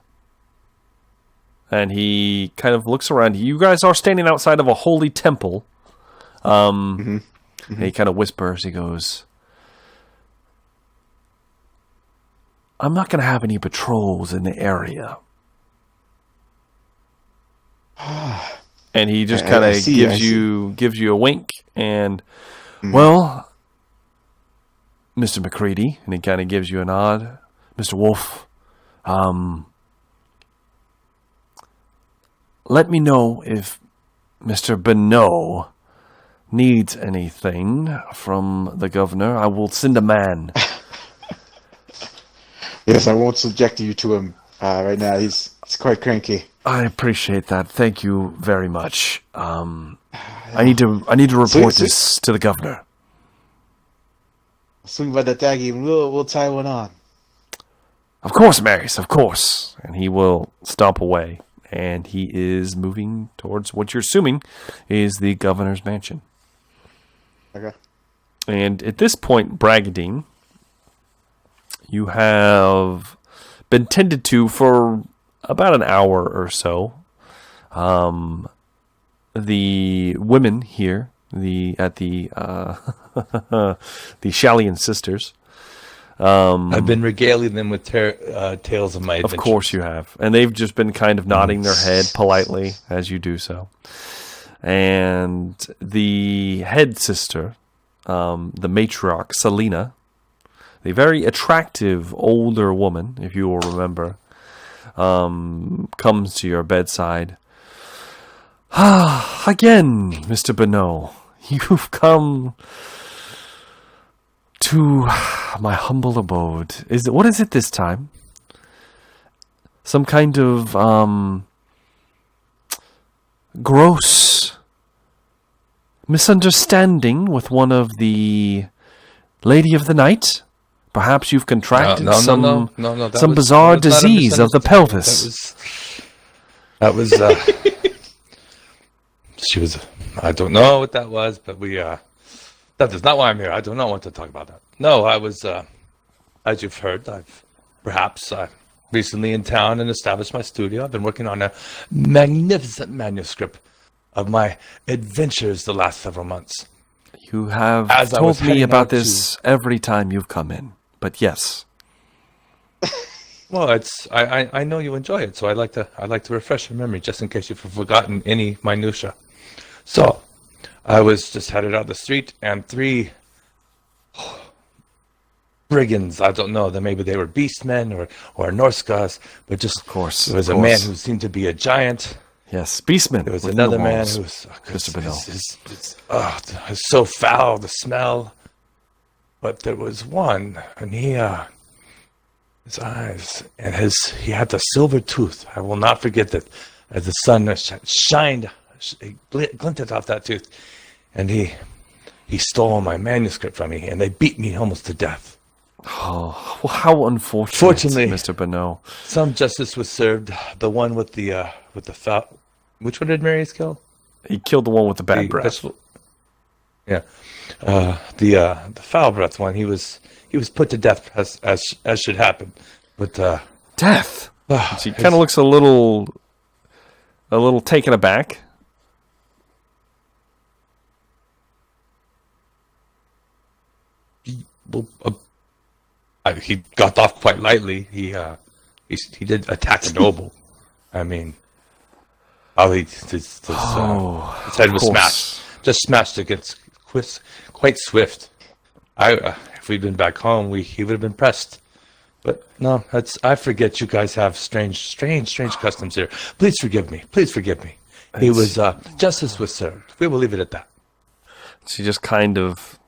And he kind of looks around. You guys are standing outside of a holy temple. And he kind of whispers. He goes, I'm not going to have any patrols in the area. And he just kind of gives you a wink. And, well, Mr. McCready, and he kind of gives you a nod. Mr. Wolf, let me know if Mr. Bonneau needs anything from the governor. I will send a man. Yes, I won't subject you to him right now. He's quite cranky. I appreciate that. Thank you very much. I need to report this to the governor. Swing by the taggy and we'll tie one on. Of course, Marius, of course. And he will stomp away. And he is moving towards what you're assuming is the governor's mansion. Okay. And at this point, Bragadeen, you have been tended to for about an hour or so. The women here, at the the Shallian sisters. I've been regaling them with tales of my adventure. Of course you have. And they've just been kind of nodding their head politely as you do so. And the head sister, the matriarch, Selena, the very attractive older woman, if you will remember, comes to your bedside. Again, Mr. Bonneau, you've come to my humble abode. What is it this time? Some kind of gross misunderstanding with one of the Lady of the Night? Perhaps you've contracted some bizarre disease of the pelvis. That was she was. I don't know what that was, but that is not why I'm here. I do not want to talk about that. No, I was, as you've heard, I've recently in town and established my studio. I've been working on a magnificent manuscript of my adventures the last several months. You have told me about this every time you've come in, but yes. Well, I know you enjoy it, so I like to refresh your memory just in case you've forgotten any minutia. So, I was just headed out the street, and 3 brigands, I don't know, maybe they were beastmen or Norskas, but just, of course, there was a man who seemed to be a giant. Yes, beastmen. There was another man who was, so foul, the smell. But there was one, and his eyes, and he had the silver tooth. I will not forget that as the sun shined, it glinted off that tooth. And he stole my manuscript from me, and they beat me almost to death. Oh, well, how unfortunate, Fortunately, Mr. Bonneau. Some justice was served. The one with the foul. Which one did Marius kill? He killed the one with the bad breath. Yeah, the foul breath one. He was put to death as should happen. But death. He kind of looks a little taken aback. He got off quite lightly. He did attack a noble. I mean, I'll eat his head was smashed. Just smashed against quite swift. If we'd been back home, he would have been pressed. But no, I forget you guys have strange customs here. Please forgive me. Please forgive me. He was justice was served. We will leave it at that. She just kind of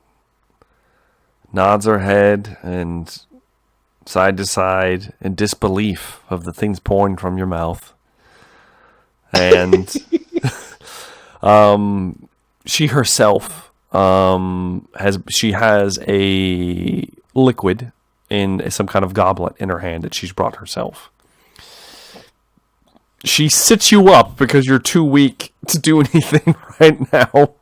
nods her head and side to side in disbelief of the things pouring from your mouth. And she herself has a liquid in some kind of goblet in her hand that she's brought herself. She sits you up because you're too weak to do anything right now.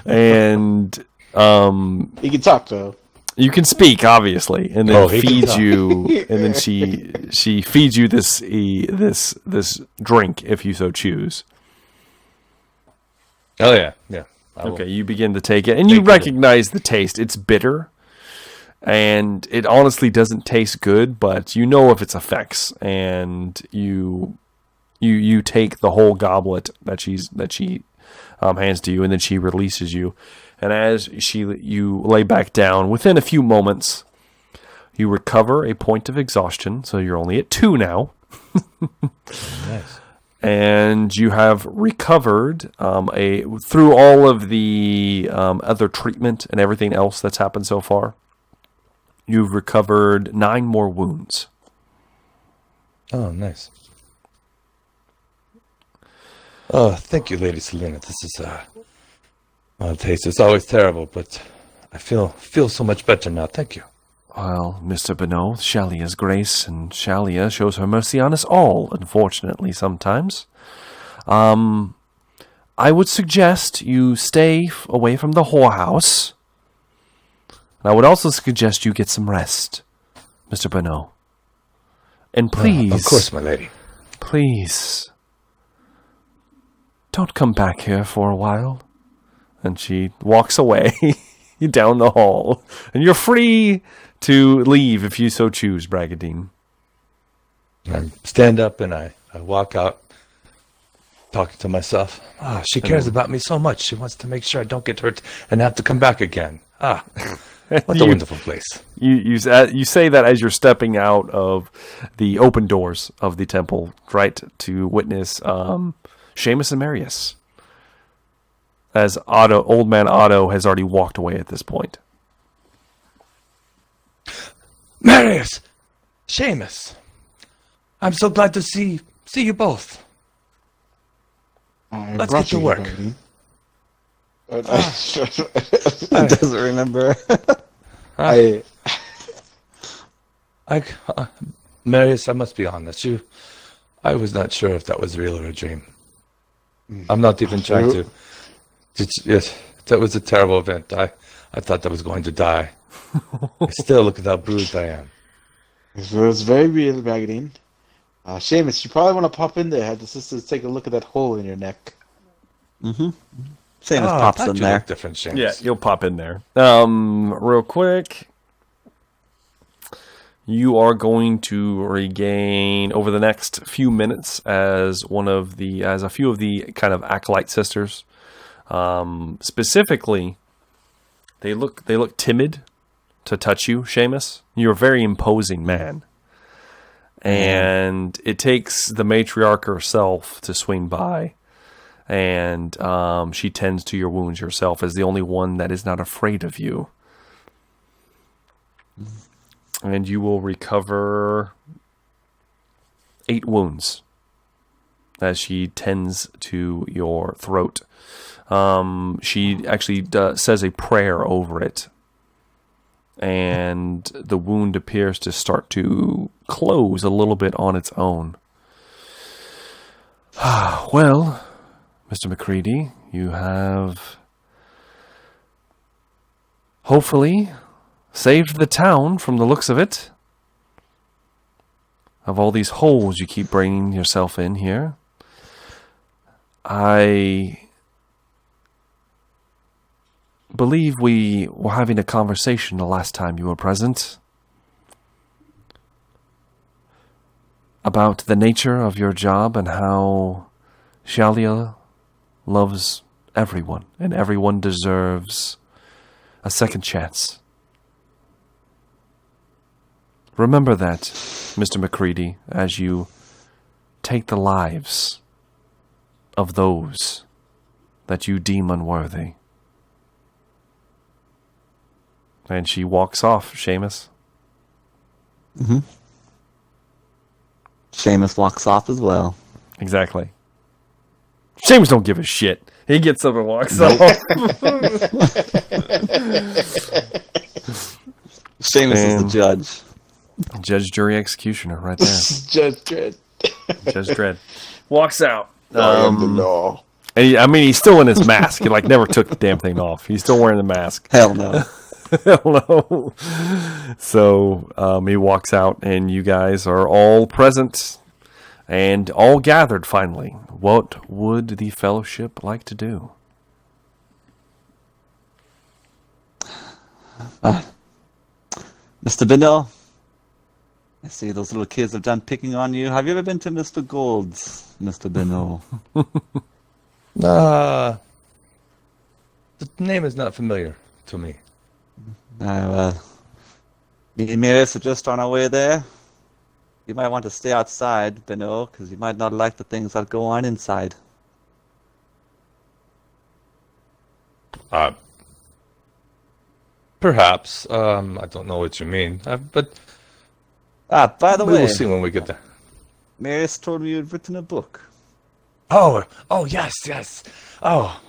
And You can talk though. you can speak, obviously, and then he can feeds talk. you, and then she feeds you this drink if you so choose. Oh yeah. I will. Okay, you begin to take it, and you Take it. recognize the taste. It's bitter, and it honestly doesn't taste good, but you know of its effects, and you take the whole goblet that she hands to you, and then she releases you. And as you lay back down, within a few moments, you recover a point of exhaustion, so you're only at 2 now. Nice. And you have recovered through all of the other treatment and everything else that's happened so far. You've recovered 9 more wounds. Oh, nice. Oh, thank you, Lady Selena. This is taste is always terrible, but I feel so much better now. Thank you. Well, Mr. Beno, Shalia's grace, and Shalia shows her mercy on us all, unfortunately, sometimes. I would suggest you stay away from the whorehouse. And I would also suggest you get some rest, Mr. Beno. And please... Of course, my lady. Please, don't come back here for a while. And she walks away down the hall. And you're free to leave if you so choose, Bragadeen. I stand up and I walk out, talking to myself. She cares about me so much. She wants to make sure I don't get hurt and have to come back again. What a wonderful place. You say that as you're stepping out of the open doors of the temple, right, to witness Seamus and Marius. As old man Otto has already walked away at this point. Marius! Seamus! I'm so glad to see you both. Let's get to work. He doesn't remember. Marius, I must be honest. I was not sure if that was real or a dream. I'm not even trying to. Yes, that was a terrible event. I thought I was going to die. Still, look at how bruised I am. It was very real, Bragadeen. Seamus, you probably want to pop in there. Have the sisters take a look at that hole in your neck. Mm-hmm. Seamus pops in there. Different, Seamus. Yeah, you'll pop in there. Real quick. You are going to regain over the next few minutes as a few of the kind of acolyte sisters. Specifically, they look timid to touch you, Seamus. You're a very imposing man. And it takes the matriarch herself to swing by. And she tends to your wounds herself as the only one that is not afraid of you. And you will recover 8 wounds as she tends to your throat. She actually says a prayer over it. And the wound appears to start to close a little bit on its own. Well, Mr. McCready, you have hopefully saved the town from the looks of it. Of all these holes you keep bringing yourself in here. I believe we were having a conversation the last time you were present. about the nature of your job and how Shalia loves everyone, and everyone deserves a second chance. Remember that, Mr. McCready, as you take the lives of those that you deem unworthy. And she walks off, Seamus. Mm-hmm. Seamus walks off as well. Exactly. Seamus don't give a shit. He gets up and walks off. Seamus is the judge. Judge, jury, executioner, right there. Judge Dredd. Judge Dredd walks out. I am the law. And he's still in his mask. He never took the damn thing off. He's still wearing the mask. Hell no. Hell no. So he walks out, and you guys are all present and all gathered. Finally, what would the fellowship like to do? Mr. Bino, I see those little kids have done picking on you. Have you ever been to Mr. Gold's, Mr. Bino? The name is not familiar to me. Me and Marius are just on our way there. You might want to stay outside, Bino, because you might not like the things that go on inside. Perhaps. I don't know what you mean. But By the way, we'll see when we get there. Marius told me you'd written a book. Oh, yes. Oh,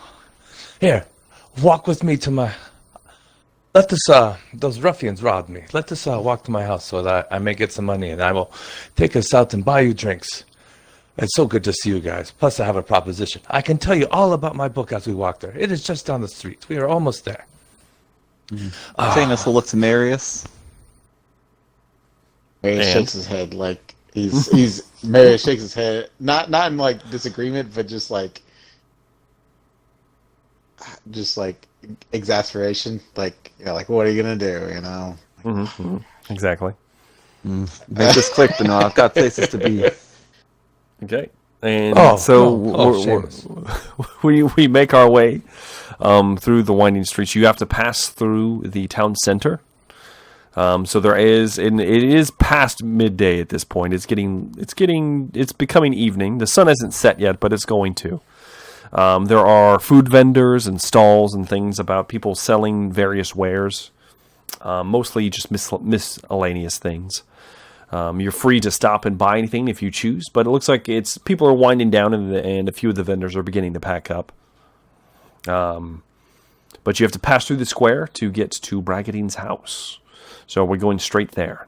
here, walk with me to my... Let this, those ruffians robbed me. Let us walk to my house so that I may get some money, and I will take us out and buy you drinks. It's so good to see you guys. Plus, I have a proposition. I can tell you all about my book as we walk there. It is just down the street. We are almost there. Seamus will look to Marius. Marius shakes his head like he's Marius shakes his head not in like disagreement, but just like exasperation. Like, like what are you gonna do? Mm-hmm. Exactly. Make this quick, Bino. I've got places to be. Okay. And we make our way through the winding streets. You have to pass through the town center. So there is, and it is past midday at this point. It's becoming evening. The sun hasn't set yet, but it's going to. There are food vendors and stalls and things about people selling various wares, mostly just miscellaneous things. You're free to stop and buy anything if you choose, but it looks like people are winding down, and a few of the vendors are beginning to pack up. But you have to pass through the square to get to Bragadeen's house. So we're going straight there.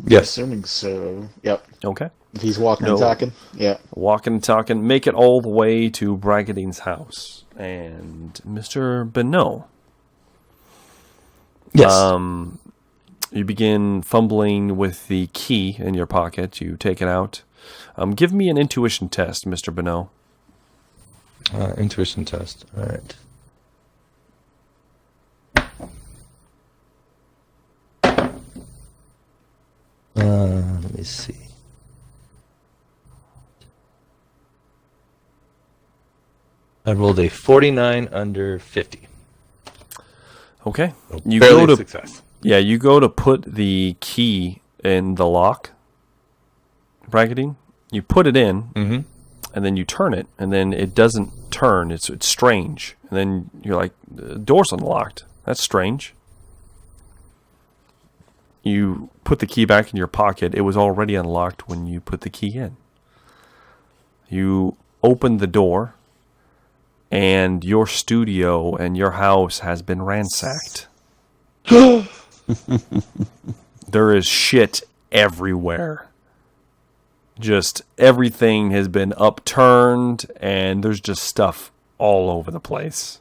Yes. Assuming so. Yep. Okay. If he's walking and talking. Yeah. Walking and talking. Make it all the way to Bragadeen's house. And Mr. Beno. Yes. You begin fumbling with the key in your pocket. You take it out. Give me an intuition test, Mr. Beno. Intuition test. All right. Let me see. I rolled a 49 under 50. Okay. So You barely go to success. Yeah, you go to put the key in the lock, Bragadeen. You put it in, and then you turn it, and then it doesn't turn. It's strange. And then you're like, the door's unlocked. That's strange. You put the key back in your pocket. It was already unlocked when you put the key in. You open the door, and your studio and your house has been ransacked. There is shit everywhere. Just everything has been upturned, and there's just stuff all over the place.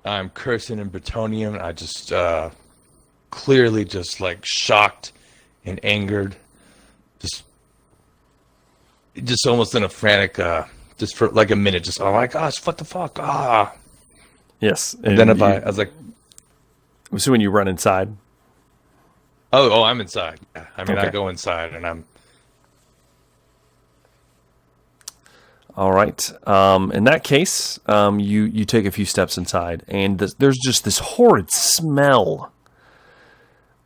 I'm cursing in Bretonian. I just clearly just like shocked and angered. Just almost in a frantic, just for like a minute, just, oh my gosh, what the fuck? Yes. And then I was like, I'm assuming you run inside. Oh, I'm inside. Yeah. I mean, Okay. I go inside, and I'm. All right. In that case, you take a few steps inside, and there's just this horrid smell.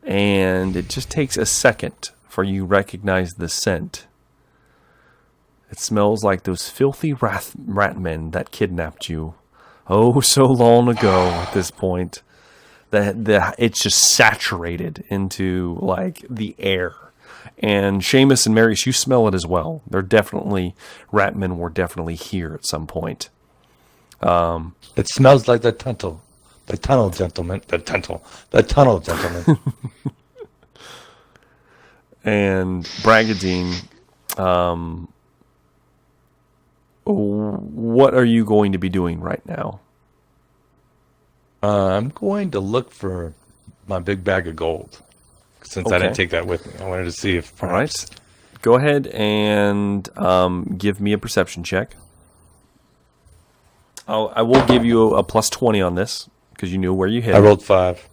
And it just takes a second for you to recognize the scent. It smells like those filthy rat men that kidnapped you oh so long ago at this point. It's just saturated into like the air. And Seamus and Marius, you smell it as well. Rat men were definitely here at some point. It smells like the tunnel gentleman. The tunnel gentleman. And Bragadeen, what are you going to be doing right now? I'm going to look for my big bag of gold. Since I didn't take that with me, I wanted to see if perhaps... All right. Go ahead and give me a perception check. I will give you a plus 20 on this, because you knew where you hit. I rolled 5.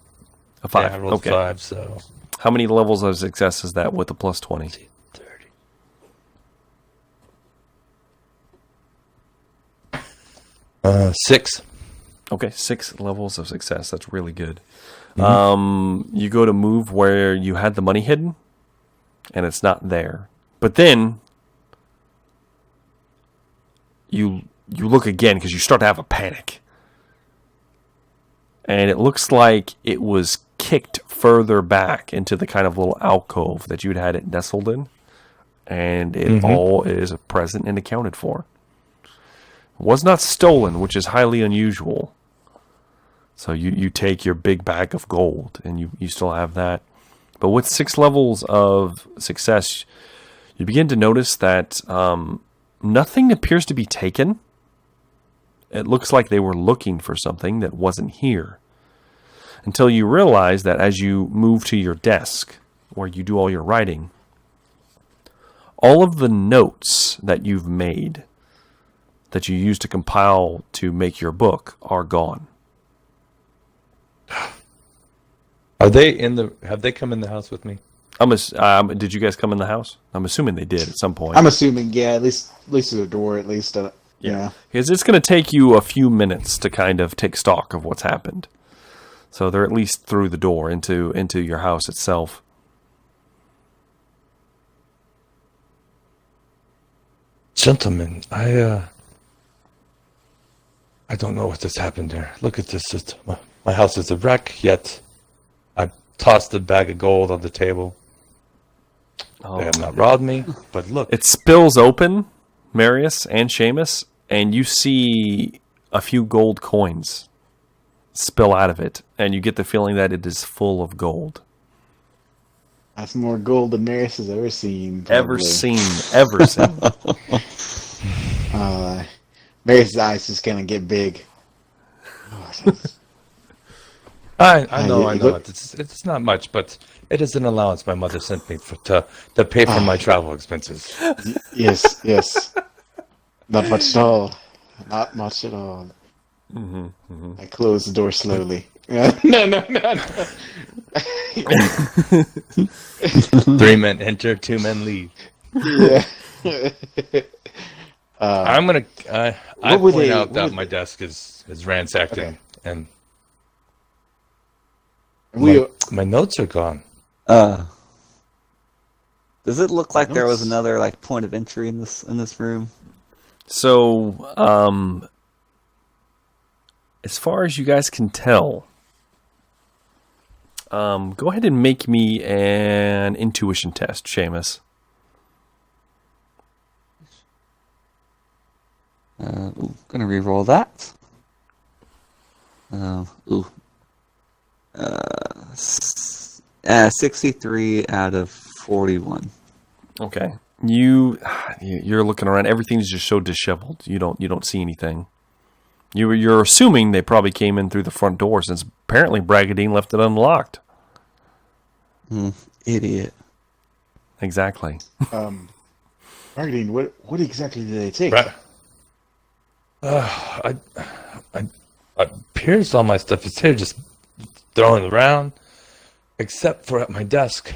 A 5. Yeah, I rolled 5, so... How many levels of success is that with a plus 20? 30. 6. Okay, 6 levels of success. That's really good. Mm-hmm. You go to move where you had the money hidden, and it's not there. But then you look again because you start to have a panic. And it looks like it was kicked further back into the kind of little alcove that you'd had it nestled in. And it all is present and accounted for. It was not stolen, which is highly unusual. So you take your big bag of gold, and you still have that. But with 6 levels of success, you begin to notice that nothing appears to be taken. It looks like they were looking for something that wasn't here. Until you realize that as you move to your desk, where you do all your writing, all of the notes that you've made, that you used to compile to make your book, are gone. Are they have they come in the house with me? Did you guys come in the house? I'm assuming they did at some point. I'm assuming, yeah, at least to the door, at least. Yeah. Because it's going to take you a few minutes to kind of take stock of what's happened. So they're at least through the door into your house itself. Gentlemen, I don't know what just happened there. Look at this. My house is a wreck, yet I tossed a bag of gold on the table. They have not robbed me, but look. It spills open, Marius and Seamus, and you see a few gold coins spill out of it, and you get the feeling that it is full of gold. That's more gold than Marius has ever seen. Ever seen. Marius' eyes just kind of get big. I know. It's not much, but it is an allowance my mother sent me to pay for my travel expenses. Yes. Not much at all. Not much at all. I close the door slowly. No. 3 men enter, 2 men leave. Yeah. I'm gonna. I point out that my desk is ransacked, and my notes are gone. Does it look like there was another point of entry in this room? So, as far as you guys can tell, go ahead and make me an intuition test, Seamus. Gonna re-roll that. 63 out of 41. Okay. You're looking around. Everything's just so disheveled. You don't see anything. You're assuming they probably came in through the front door, since apparently Bragadeen left it unlocked. Idiot. Exactly. Bragadeen, what exactly did they take? I pierced all my stuff. It's here, just throwing it around. except for at my desk.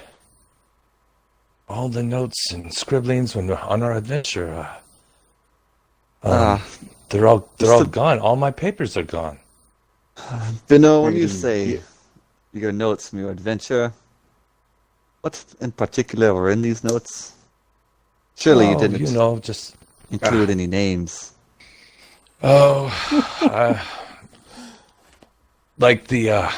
All the notes and scribblings when we're on our adventure, they're all gone. All my papers are gone. Bino, when you say your notes from your adventure, what in particular were in these notes? Surely you didn't just include any names. Like the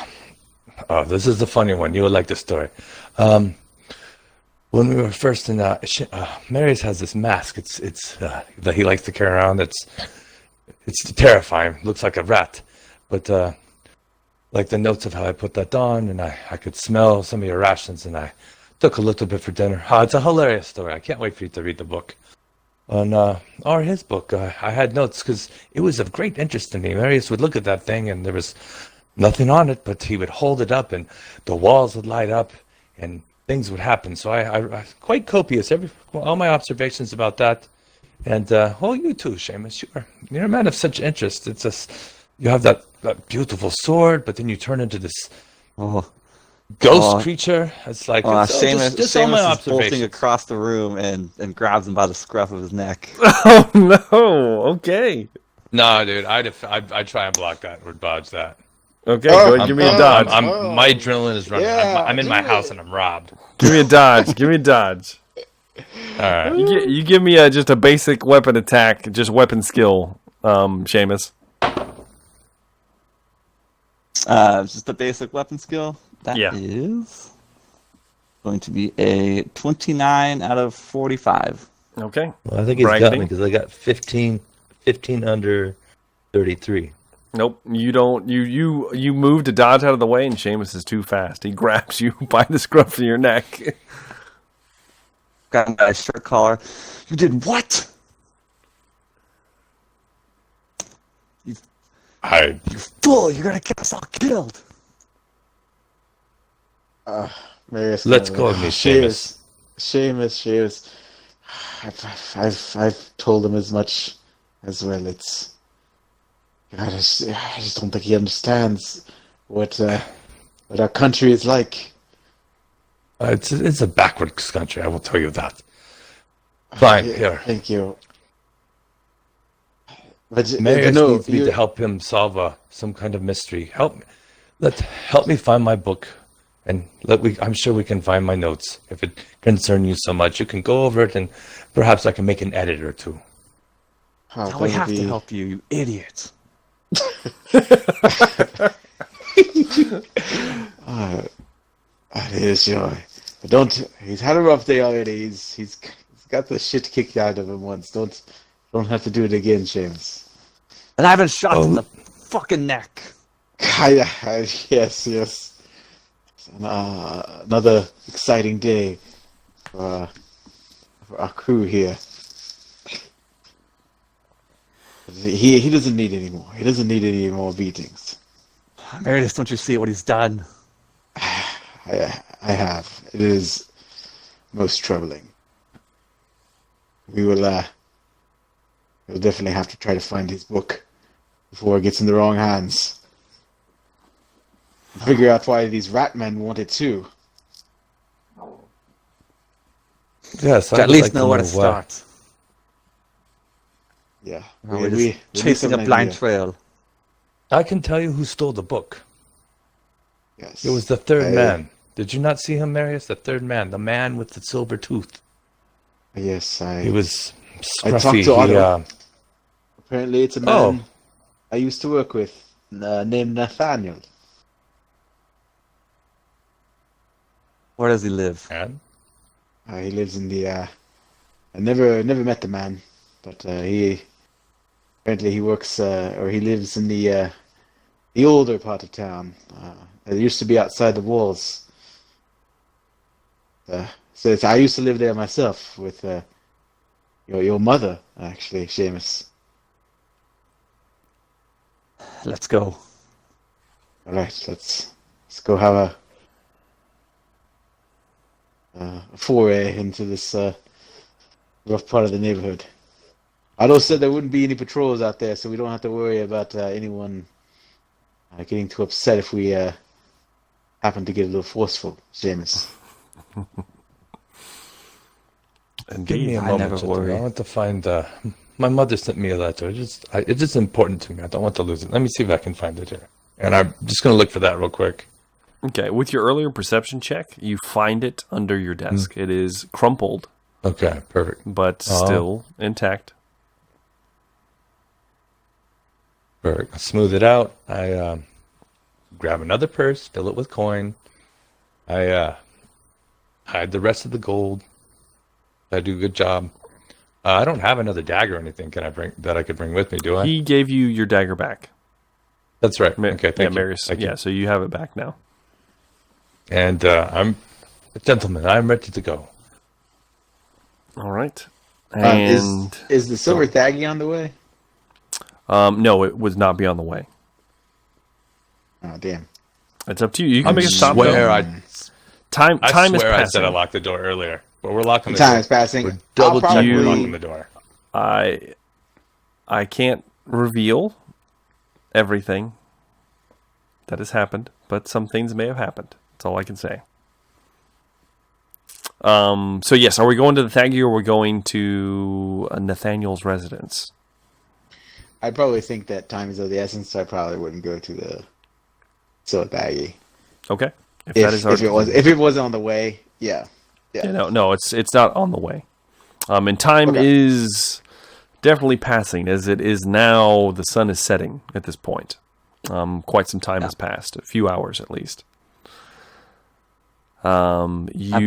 this is the funny one. You would like the story. When we were first in, Marius has this mask. It's that he likes to carry around. It's terrifying. Looks like a rat, but like the notes of how I put that on, and I could smell some of your rations, and I took a little bit for dinner. It's a hilarious story. I can't wait for you to read the book. Or his book. I had notes because it was of great interest to me. Marius would look at that thing, and there was nothing on it, but he would hold it up, and the walls would light up, and things would happen. So I quite copious. All my observations about that, and you too, Seamus. You're a man of such interest. It's just you have that beautiful sword, but then you turn into this ghost creature. It's like Seamus just all my is bolting across the room and grabs him by the scruff of his neck. Oh no! Okay. No, dude. I'd try and block that or dodge that. Okay, go ahead. Give me a dodge. My adrenaline is running. Yeah, I'm in my house and I'm robbed. Give me a dodge. Give me a dodge. All right. You give me just a basic weapon attack, just weapon skill, Seamus. Just a basic weapon skill. That is going to be a 29 out of 45. Okay. Well, I think he's got me because I got 15 under 33. Nope, you don't. You move to dodge out of the way, and Seamus is too fast. He grabs you by the scruff of your neck. Got my shirt collar. You did what? You fool! You're gonna get us all killed. Marius, Let's go with me, Seamus. Seamus. I've told him as much as well. I just don't think he understands what our country is like. It's a backwards country, I will tell you that. Fine, here. Thank you. But Marius needs me to help him solve some kind of mystery. Help me find my book, and I'm sure we can find my notes. If it concerns you so much, you can go over it, and perhaps I can make an edit or two. We have to help you, you idiot. It is joy. But he's had a rough day already. He's got the shit kicked out of him once. Don't have to do it again, Seamus. And I've been shot in the fucking neck. Yes. Another exciting day for our crew here. He doesn't need any more. He doesn't need any more beatings. Marius, don't you see what he's done? I have. It is most troubling. We'll definitely have to try to find his book before it gets in the wrong hands. And figure out why these rat men want it too. Yes, at least know where to start. Yeah, we're chasing a blind trail. I can tell you who stole the book. Yes, it was the third man. Did you not see him, Marius? The third man, the man with the silver tooth. Yes, he was scruffy. I talked to Otto. Apparently, it's a man I used to work with named Nathaniel. Where does he live? He lives in the. I never met the man, but he works or he lives in the older part of town. It used to be outside the walls. So I used to live there myself with your mother, actually, Seamus. Let's go. All right, let's go have a foray into this rough part of the neighborhood. Otto said there wouldn't be any patrols out there, so we don't have to worry about anyone getting too upset if we happened to get a little forceful, Seamus. Give me a I moment. never Gentlemen. worry. I want to find. My mother sent me a letter. It's just important to me. I don't want to lose it. Let me see if I can find it here. And I'm just going to look for that real quick. Okay, with your earlier perception check, you find it under your desk. It is crumpled, Okay, perfect. but still intact. Perfect. I smooth it out. I grab another purse, fill it with coin. I hide the rest of the gold. I do a good job. I don't have another dagger or anything. Can I bring that I could bring with me? Do I? He gave you your dagger back. That's right. Okay, thank you. Marius. Thank you. Yeah, so you have it back now. And I'm a gentleman. I'm ready to go. All right. And Is the silver thaggy on the way? no, it would not be on the way. Oh, damn. It's up to you. You can I make a stop. swear though. I Time is swear I said I passing. locked the door earlier. But we're locking the Time door. is passing. We're double I'll checking. We're probably- locking the door. I can't reveal everything that has happened, but some things may have happened. That's all I can say. So yes, are we going to the Thaggy or are we going to Nathaniel's residence? I probably think that time is of the essence, so I probably wouldn't go to the silver thaggy. Okay. If If it was on the way, yeah. Yeah, no, it's not on the way. And time Okay. is definitely passing, as it is now. The sun is setting at this point. Quite some time has passed, a few hours at least. I've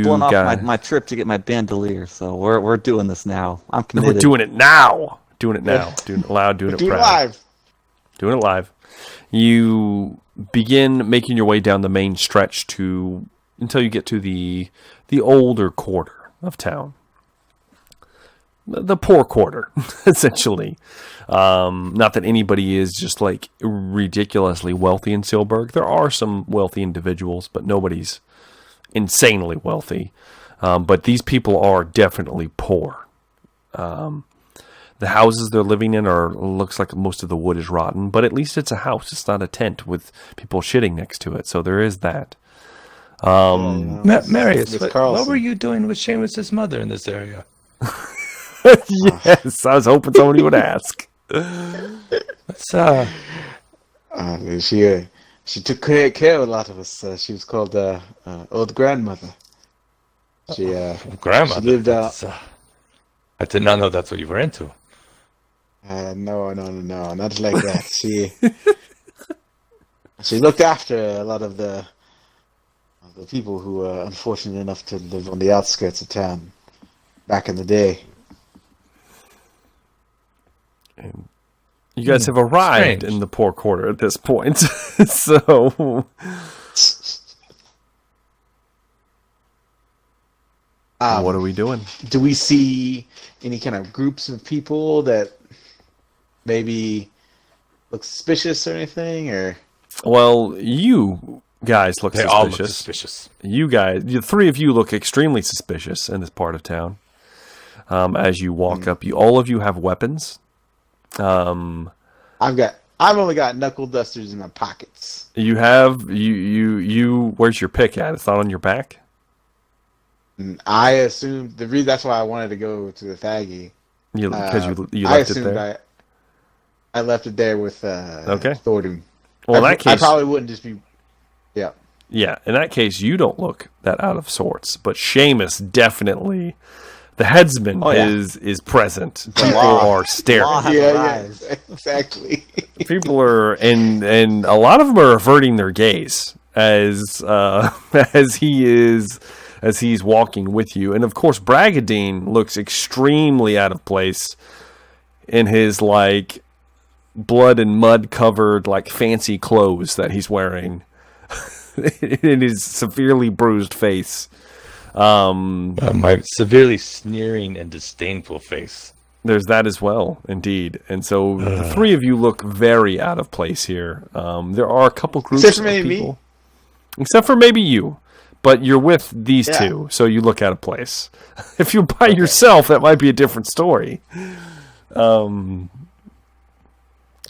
blown off my trip to get my bandolier, so we're doing this now. I'm committed. We're doing it now. Doing it now. Doing it loud. Doing it Do it proud. live. Doing it live. You begin making your way down the main stretch until you get to the older quarter of town. The poor quarter, essentially. Not that anybody is just like ridiculously wealthy in Silberg. There are some wealthy individuals, but nobody's insanely wealthy. But these people are definitely poor. The houses they're living in looks like most of the wood is rotten, but at least it's a house. It's not a tent with people shitting next to it. So there is that. Marius, what Carlson. were you doing with Seamus's mother in this area? Yes, I was hoping somebody would ask. Let's She took care of a lot of us. She was called old grandmother. She grandma. She lived out. I did not know that's what you were into. No, not like that. She looked after a lot of the people who were unfortunate enough to live on the outskirts of town back in the day. You guys have arrived Strange. in the poor quarter at this point. So, what are we doing? Do we see any kind of groups of people that maybe look suspicious or anything? Or Well, you guys look They suspicious. all look suspicious. You guys, the three of you look extremely suspicious in this part of town. As you walk up, all of you have weapons. I've only got knuckle dusters in my pockets. You have you. Where's your pick at? It's not on your back. And I assumed that's why I wanted to go to the Thaggy. Because you I left it assumed there. I left it there with Thordoon. Well, in that case, I probably wouldn't just be. Yeah. Yeah, in that case, you don't look that out of sorts. But Seamus definitely, the headsman is present. People are staring. Law has arrived. Exactly. People are, and a lot of them are averting their gaze as he's walking with you. And of course, Bragadeen looks extremely out of place in his like blood and mud covered like fancy clothes that he's wearing. In his severely bruised face. My severely sneering and disdainful face. There's that as well, indeed. And so the three of you look very out of place here. There are a couple groups Except for of maybe people. Except for maybe you. But you're with these two, so you look out of place. If you're by yourself, that might be a different story.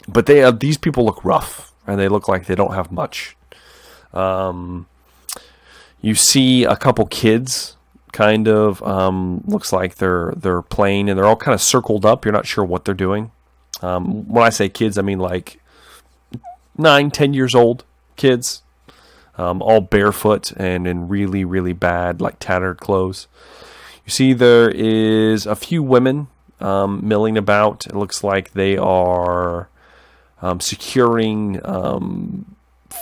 But these people look rough, and they look like they don't have much. You see a couple kids, kind of looks like they're playing, and they're all kind of circled up. You're not sure what they're doing. When I say kids, I mean like 9, 10 years old kids, all barefoot and in really, really bad, like tattered clothes. You see there is a few women milling about. It looks like they are securing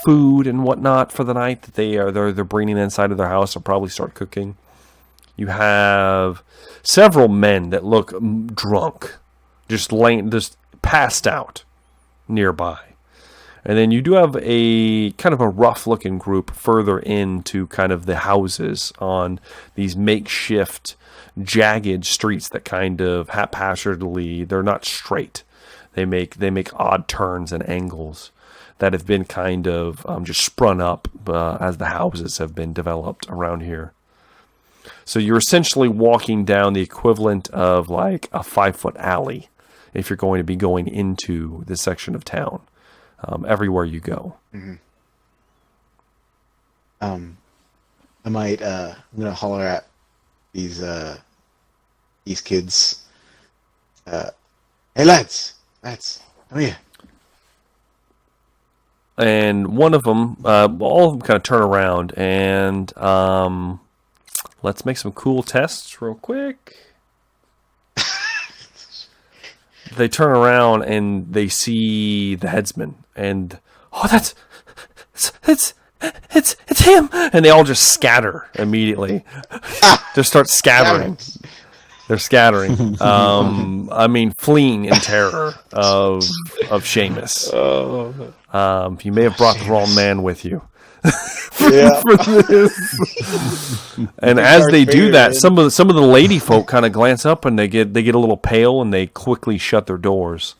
food and whatnot for the night that they're bringing inside of their house. They'll probably start cooking. You have several men that look drunk, just passed out nearby. And then you do have a kind of a rough-looking group further into kind of the houses on these makeshift, jagged streets that kind of haphazardly, they're not straight. They make odd turns and angles that have been kind of just sprung up as the houses have been developed around here. So you're essentially walking down the equivalent of like a 5-foot alley if you're going to be going into this section of town. Everywhere you go. Mm-hmm. I might. I'm gonna holler at these kids. Hey lads, come here. And one of them, all of them, kind of turn around and let's make some cool tests real quick. They turn around and they see the headsman, and it's him, and they all just scatter immediately. Just start scattering. They're scattering. I mean, fleeing in terror of Seamus. You may have brought the wrong man with you. for this. And as they do that, some of the lady folk kind of glance up and they get a little pale and they quickly shut their doors.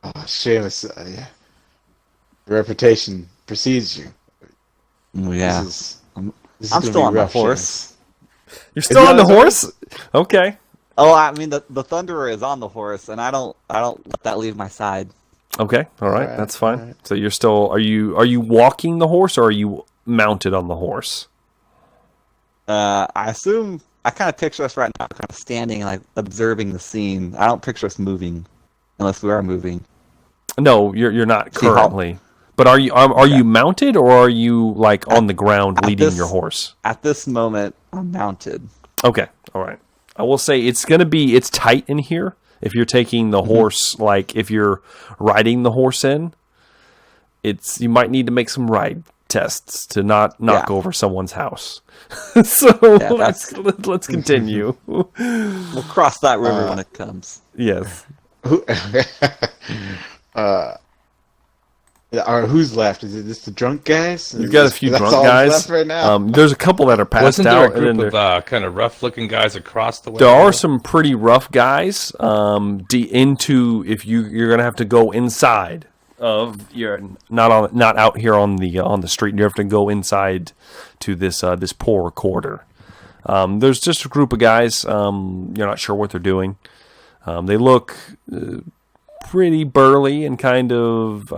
Oh, Seamus, yeah. Your reputation precedes you. Yeah, This I'm is still on the rough, horse. Seamus. You're still on the horse? Okay. Oh, I mean the Thunderer is on the horse, and I don't let that leave my side. Okay, all right, Alright, that's fine. alright. So you're still are you walking the horse or are you mounted on the horse? I assume I kind of picture us right now, kind of standing, like observing the scene. I don't picture us moving, unless we are moving. No, you're not See how- currently. But are you mounted or are you like on the ground leading this- your horse? At this moment, I'm mounted. Okay, all right. I will say it's tight in here. If you're taking the horse, like if you're riding the horse in, you might need to make some ride tests to not knock over someone's house. So let's continue. We'll cross that river when it comes. Yes. Who's left? Is it just the drunk guys? You've got a few That's drunk all guys. left right now? There's a couple that are passed Wasn't there out. a group and then of kind of rough-looking guys across the way? there are some pretty rough guys. If you're gonna have to go inside of you're not out here on the street. You have to go inside to this poor quarter. There's just a group of guys. You're not sure what they're doing. They look pretty burly and kind of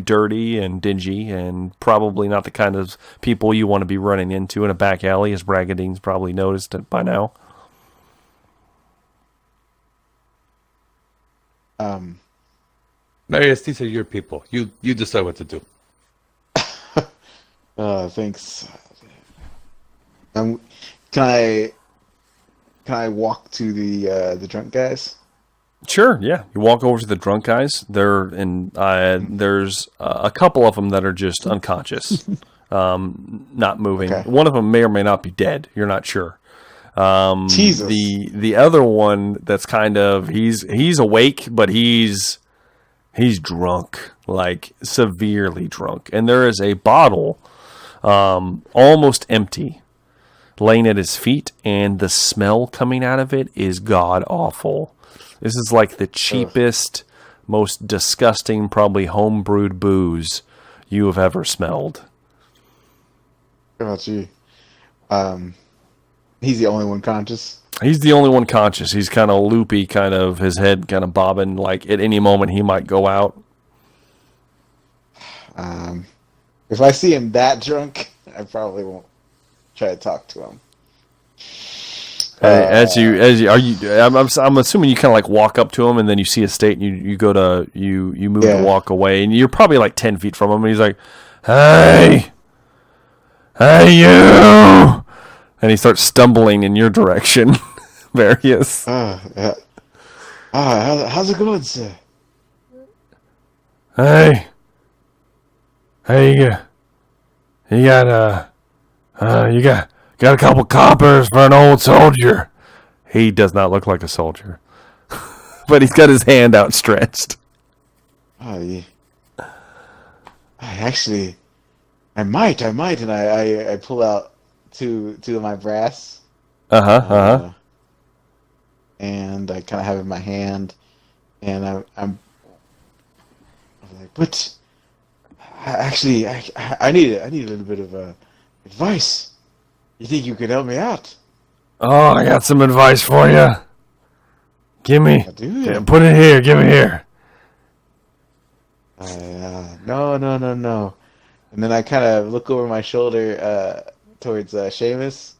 dirty and dingy, and probably not the kind of people you want to be running into in a back alley, as Bragadeen's probably noticed it by now. Marius, these are your people. You decide what to do. Thanks. Can I walk to the drunk guys? Sure, yeah. You walk over to the drunk guys. There's a couple of them that are just unconscious, not moving. Okay. One of them may or may not be dead. You're not sure. Jesus. The other one that's kind of he's awake, but he's drunk, like severely drunk. And there is a bottle, almost empty, laying at his feet, and the smell coming out of it is god awful. This is like the cheapest, most disgusting, probably home-brewed booze you have ever smelled. Oh, gee. He's the only one conscious. He's the only one conscious. He's kind of loopy, kind of his head kind of bobbing, like at any moment he might go out. If I see him that drunk, I probably won't try to talk to him. I'm assuming you kind of like walk up to him, and then you see his state, and you move to walk away, and you're probably like 10 feet from him, and he's like, "Hey, you!" And he starts stumbling in your direction, Marius. How's it going, sir? Hey, you got a couple coppers for an old soldier. He does not look like a soldier, but he's got his hand outstretched. Oh, yeah. I might, and I pull out two of my brass. And I kind of have it in my hand, and I'm like, but I need a little bit of advice. You think you could help me out? Oh, I got some advice for you. Put it here. Give it here. No. And then I kind of look over my shoulder towards Seamus.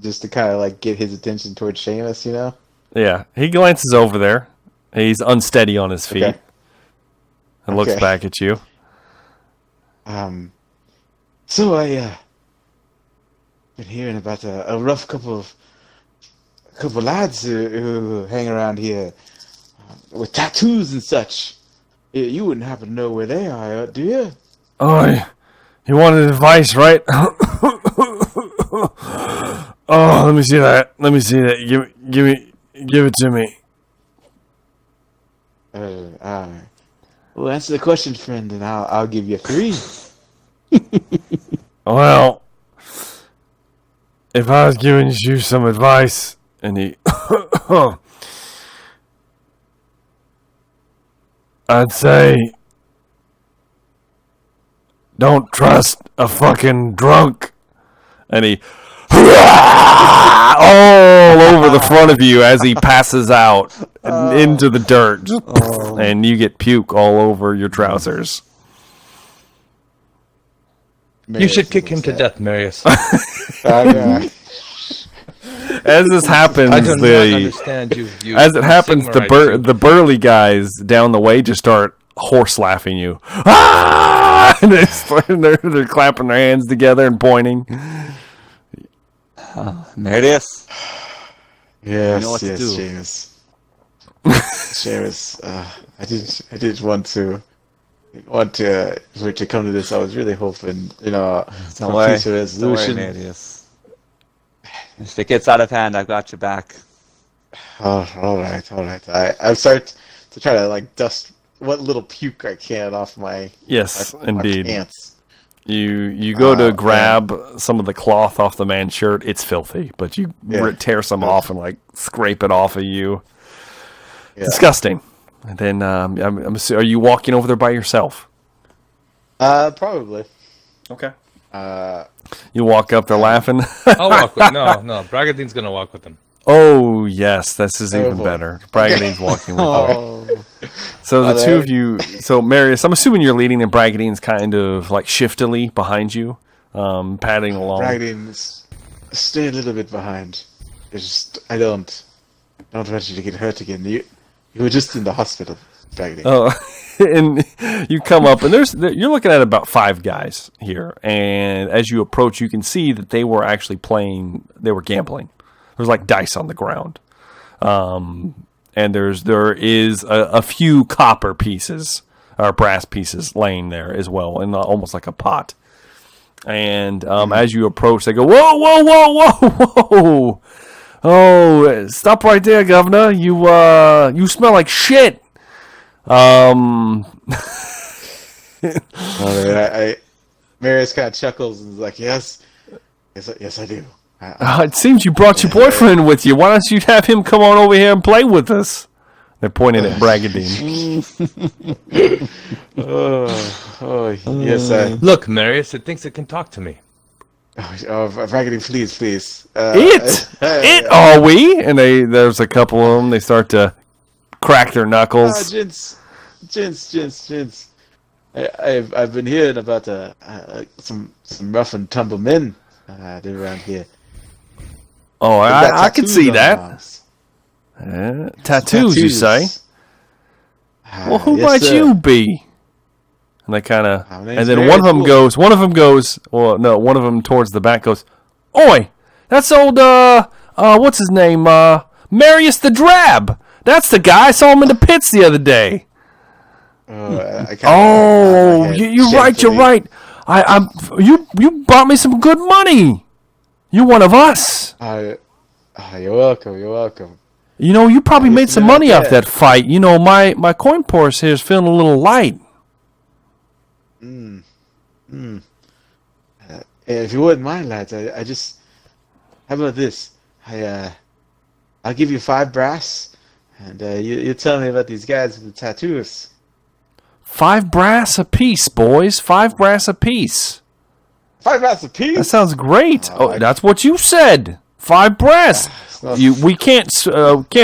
Just to kind of like get his attention towards Seamus, you know? Yeah, he glances over there. He's unsteady on his feet. And looks back at you. So I been hearing about a rough couple lads who hang around here with tattoos and such. You wouldn't happen to know where they are, do you? Oh, you wanted advice, right? Oh, let me see that. Give it to me. Well, answer the question, friend, and I'll give you 3. Well, if I was giving you some advice, and I'd say, don't trust a fucking drunk. And he all over the front of you as he passes out into the dirt, and you get puke all over your trousers. You should kick him to death, Marius. As this happens, I do not understand you. As it happens, the burly guys down the way just start horse laughing you. And they're clapping their hands together and pointing. Marius? Yes, you know what to do. Seamus. Seamus, I did want to for it to come to this. I was really hoping, Don't worry, resolution. Marius. If it gets out of hand, I've got your back. Oh, all right. I start to try to like dust what little puke I can off my indeed. My pants. You go to grab some of the cloth off the man's shirt. It's filthy, but you tear some off and like scrape it off of you. Yeah. Disgusting. And then I'm assuming, are you walking over there by yourself? Probably. Okay. You walk up there laughing. I'll walk with no. Bragadeen's gonna walk with him. Oh yes, this is even better. Bragadeen's walking with you. So the two of you. So Marius, I'm assuming you're leading, and Bragadeen's kind of like shiftily behind you, padding along. Bragadeen's stay a little bit behind. It's just I don't want you to get hurt again. You were just in the hospital, Bragadeen. Oh, and you come up, and you're looking at about 5 guys here, and as you approach, you can see that they were actually playing. They were gambling. There's like dice on the ground, and there is a few copper pieces or brass pieces laying there as well, in almost like a pot. And as you approach, they go, whoa! Oh, stop right there, Governor! You smell like shit. Marius kind of chuckles and is like, yes, I do. It seems you brought your boyfriend with you. Why don't you have him come on over here and play with us? They're pointing at Bragadeen. Yes. Look, Marius, it thinks it can talk to me. Bragadeen, please. Are we? And there's a couple of them. They start to crack their knuckles. Gents. I've been hearing about some rough and tumble men around here. Oh, They've got I could tattoos see on their that. arms. Tattoos, you say? Well, who Yes, might sir. you be? And they kind of, My name's and then Marius one of them Wolf. goes, well, no, one of them towards the back goes, "Oi, that's old, what's his name? Marius the Drab. That's the guy. I saw him in the pits the other day." I kinda Oh, nod my head you're right. You're shamefully. right. You brought me some good money. You're one of us. You're welcome. You're welcome. You know, you probably I made used to some live out money off there. that fight. You know, my coin purse here is feeling a little light. If you wouldn't mind, lads, I just. How about this? I'll give you 5 brass, and you tell me about these guys with the tattoos. 5 brass apiece, boys. 5 brass apiece. 5 brass a piece. That sounds great. Oh, That's what you said. 5 brass. not- We can't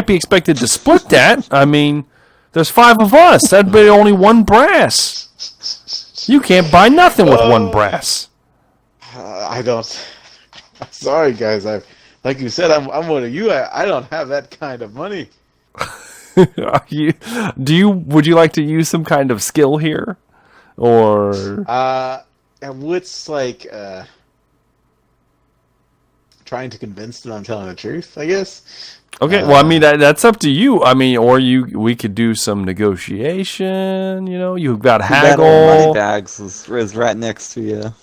be expected to split that. I mean, there's 5 of us. That'd be only 1 brass. You can't buy nothing with 1 brass. I don't. Sorry, guys. Like you said, I'm one of you. I don't have that kind of money. Would you like to use some kind of skill here, or And what's like trying to convince them I'm telling the truth, I guess. okay? Well, I mean that's up to you. I mean, or we could do some negotiation. You know, you've got That old haggle. money bags is right next to you.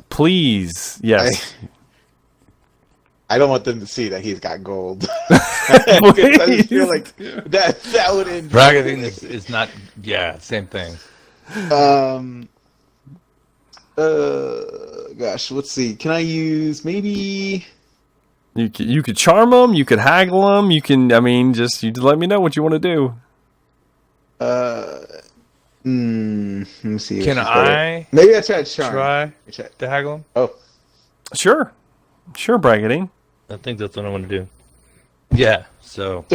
Please, yes. I don't want them to see that he's got gold. I just feel like that would end. Bragadeen is not. Yeah, same thing. Gosh, let's see. Can I use maybe? You could charm them. You could haggle them. You can. I mean, just let me know what you want to do. Let me see. Can I Maybe I try to charm. try to haggle him? Oh, Sure, Bragadeen. I think that's what I want to do. Yeah. So,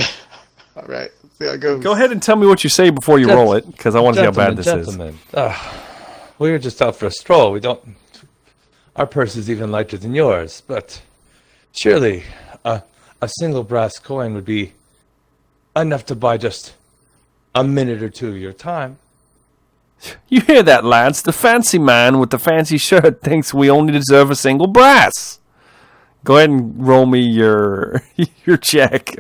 all right. Let's see how it goes. Go ahead and tell me what you say before you roll it, because I want to see how bad this is. We were just out for a stroll. We don't. Our purse is even lighter than yours, but surely a single brass coin would be enough to buy just a minute or 2 of your time. You hear that, lads? The fancy man with the fancy shirt thinks we only deserve a single brass. Go ahead and roll me your check.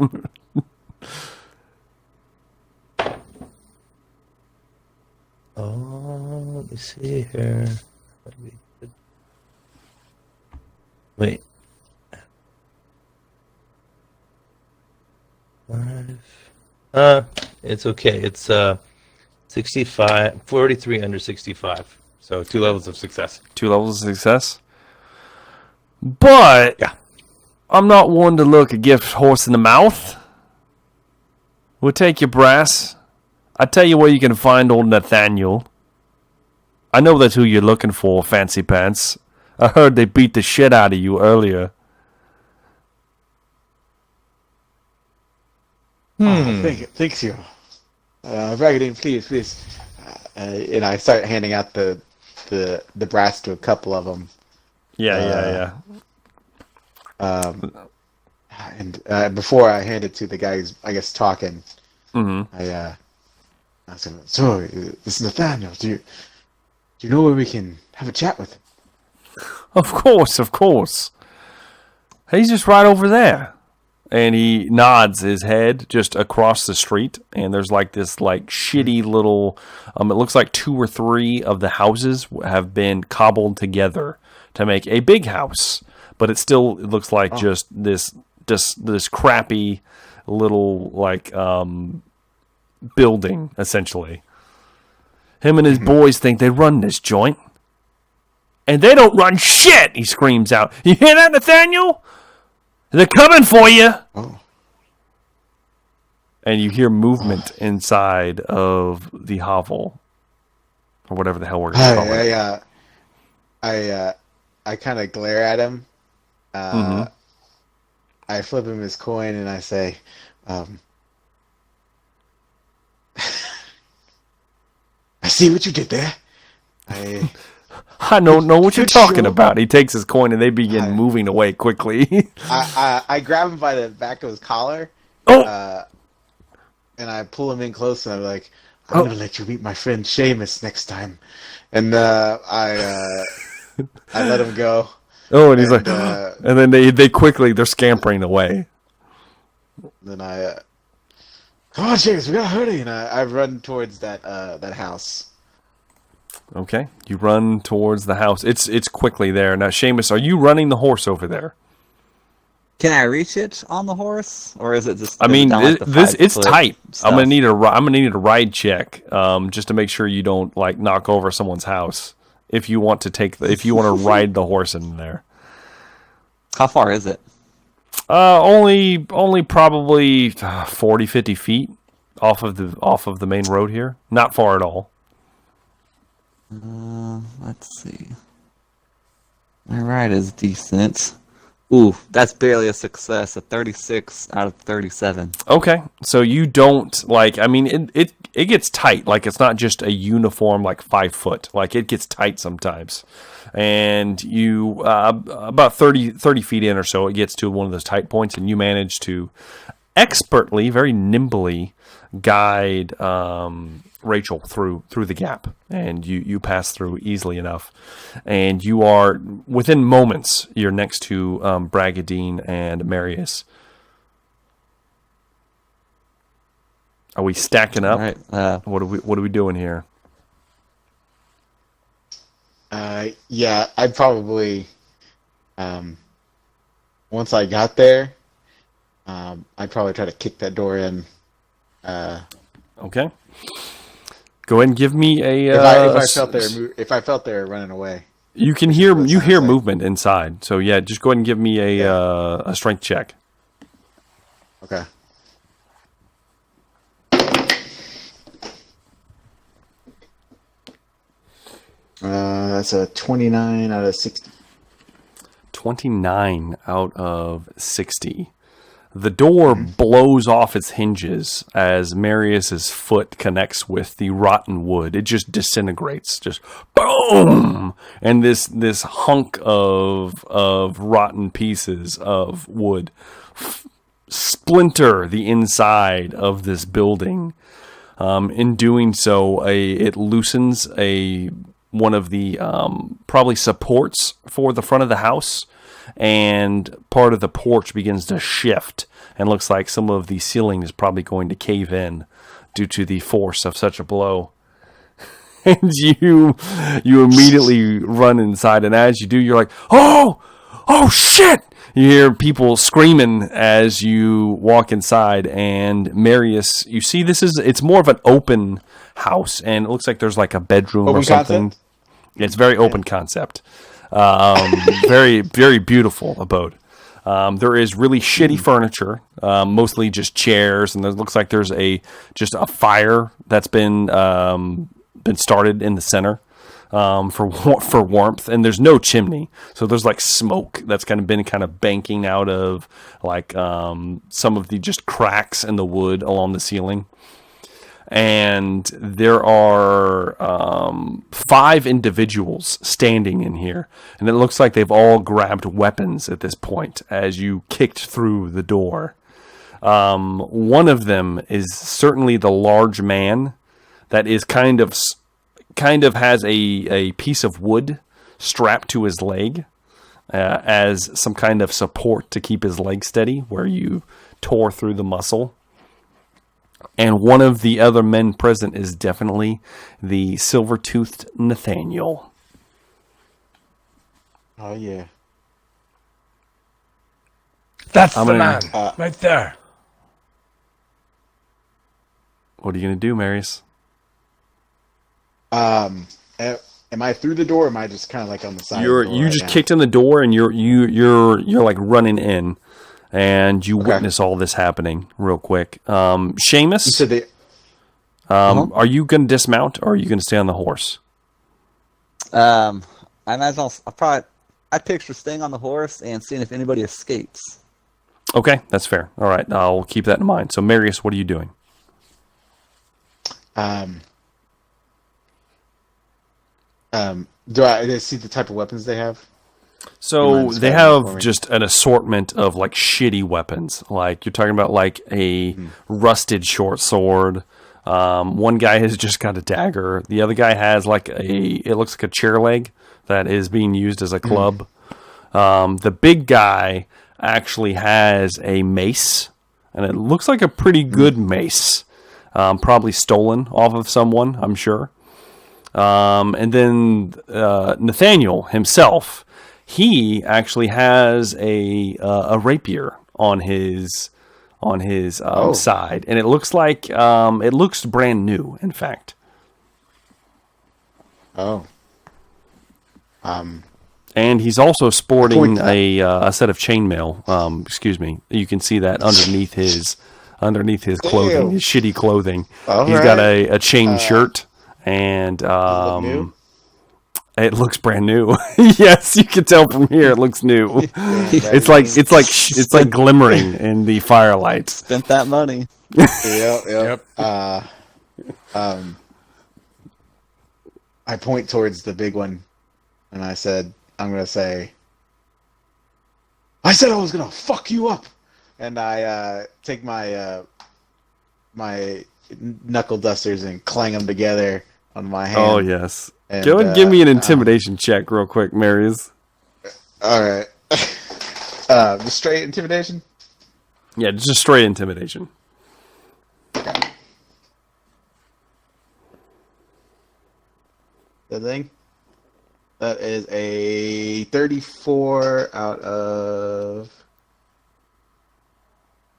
Oh, let me see here. Wait. 5. It's okay. It's 65, 43 under 65. So 2 levels of success. 2 levels of success. But Yeah. I'm not one to look a gift horse in the mouth. We'll take your brass. I tell you where you can find old Nathaniel. I know that's who you're looking for, Fancy Pants. I heard they beat the shit out of you earlier. Thank you. Bragadeen, please. And I start handing out the brass to a couple of them. Yeah. And before I hand it to the guy who's, I guess, talking, Mm-hmm. I said, "So, this is Nathaniel. Do you know where we can have a chat with him?" Of course. He's just right over there. And he nods his head just across the street, and there's like this shitty little it looks like 2 or 3 of the houses have been cobbled together to make a big house, but it looks like just this crappy little building essentially. Him and his boys think they run this joint, and they don't run shit, he screams out. You hear that, Nathaniel? They're coming for you. Oh. And you hear movement inside of the hovel, or whatever the hell we're going to call it. I kind of glare at him. I flip him his coin and I say, see what you did there. I don't know what you're talking Sure. about. He takes his coin and they begin moving away quickly. I grab him by the back of his collar, Oh! and I pull him in close, and I'm like, I'm gonna let you meet my friend Seamus next time. And I let him go. Oh, and he's like, and then they quickly, they're scampering away. Then come on, Seamus, we gotta hurry. And I run towards that house. Okay, you run towards the house. It's quickly there. Now, Seamus, are you running the horse over there? Can I reach it on the horse, or is it just? I mean, down, like, the it's 5-foot tight. stuff? I'm gonna need a ride check, just to make sure you don't like knock over someone's house. If you want to ride the horse in there. How far is it? Only probably 40, 50 feet off of the main road here. Not far at all. Let's see. My ride is decent. Ooh, that's barely a success. A 36 out of 37. Okay, so you don't like. I mean, it gets tight. Like it's not just a uniform like 5 foot. Like it gets tight sometimes, and you about 30 feet in or so, it gets to one of those tight points, and you manage to expertly, very nimbly guide Rachel through the gap, and you pass through easily enough, and you are within moments. You're next to Bragadeen and Marius. Are we stacking up? All right. What are we doing here? Yeah, I'd probably once I got there, I'd probably try to kick that door in. Okay. Go ahead and give me a. If I felt they were running away, you can hear movement inside. So yeah, just go ahead and give me a strength check. Okay. That's a 29 out of 60. 29 out of 60. The door blows off its hinges as Marius's foot connects with the rotten wood. It just disintegrates, just boom, and this hunk of rotten pieces of wood splinter the inside of this building. In doing so, it loosens one of the probably supports for the front of the house. And part of the porch begins to shift, and looks like some of the ceiling is probably going to cave in due to the force of such a blow. And you immediately run inside, and as you do, you're like, oh shit! You hear people screaming as you walk inside, and Marius, you see it's more of an open house, and it looks like there's like a bedroom or something. Concept? It's very open concept. Very, very beautiful abode. There is really shitty furniture, mostly just chairs, and it looks like there's just a fire that's been started in the center for warmth, and there's no chimney, so there's like smoke that's been banking out of like some of the just cracks in the wood along the ceiling. And there are 5 individuals standing in here. And it looks like they've all grabbed weapons at this point as you kicked through the door. One of them is certainly the large man that is kind of has a piece of wood strapped to his leg as some kind of support to keep his leg steady where you tore through the muscle. And one of the other men present is definitely the silver-toothed Nathaniel. Oh, yeah. That's the man, right there. What are you going to do, Marius? Am I through the door, or am I just kind of like on the side? You just kicked in the door, and you're like running in. And you witness all this happening real quick. Seamus, you said they... are you going to dismount, or are you going to stay on the horse? I imagine I'd picture staying on the horse and seeing if anybody escapes. Okay, that's fair. All right, I'll keep that in mind. So, Marius, what are you doing? Do I see the type of weapons they have? So they have just an assortment of like shitty weapons. Like you're talking about like a rusted short sword. One guy has just got a dagger. The other guy has like it looks like a chair leg that is being used as a club. The big guy actually has a mace, and it looks like a pretty good mace. Probably stolen off of someone, I'm sure. And then Nathaniel himself, he actually has a rapier on his side, and it looks like it looks brand new. In fact. Oh. And he's also sporting a set of chainmail. Excuse me. You can see that underneath his clothing, his shitty clothing. He's got a chain shirt, and it looks brand new. Yes, you can tell from here. It looks new. It's like glimmering in the firelight. Spent that money. Yep. I point towards the big one, and I said, "I'm gonna say, I said I was gonna fuck you up," and I take my my knuckle dusters and clang them together on my hand. Oh yes. Go and give me an intimidation check real quick, Marius. All right. Just straight intimidation? Yeah, just straight intimidation. The thing? That is a 34 out of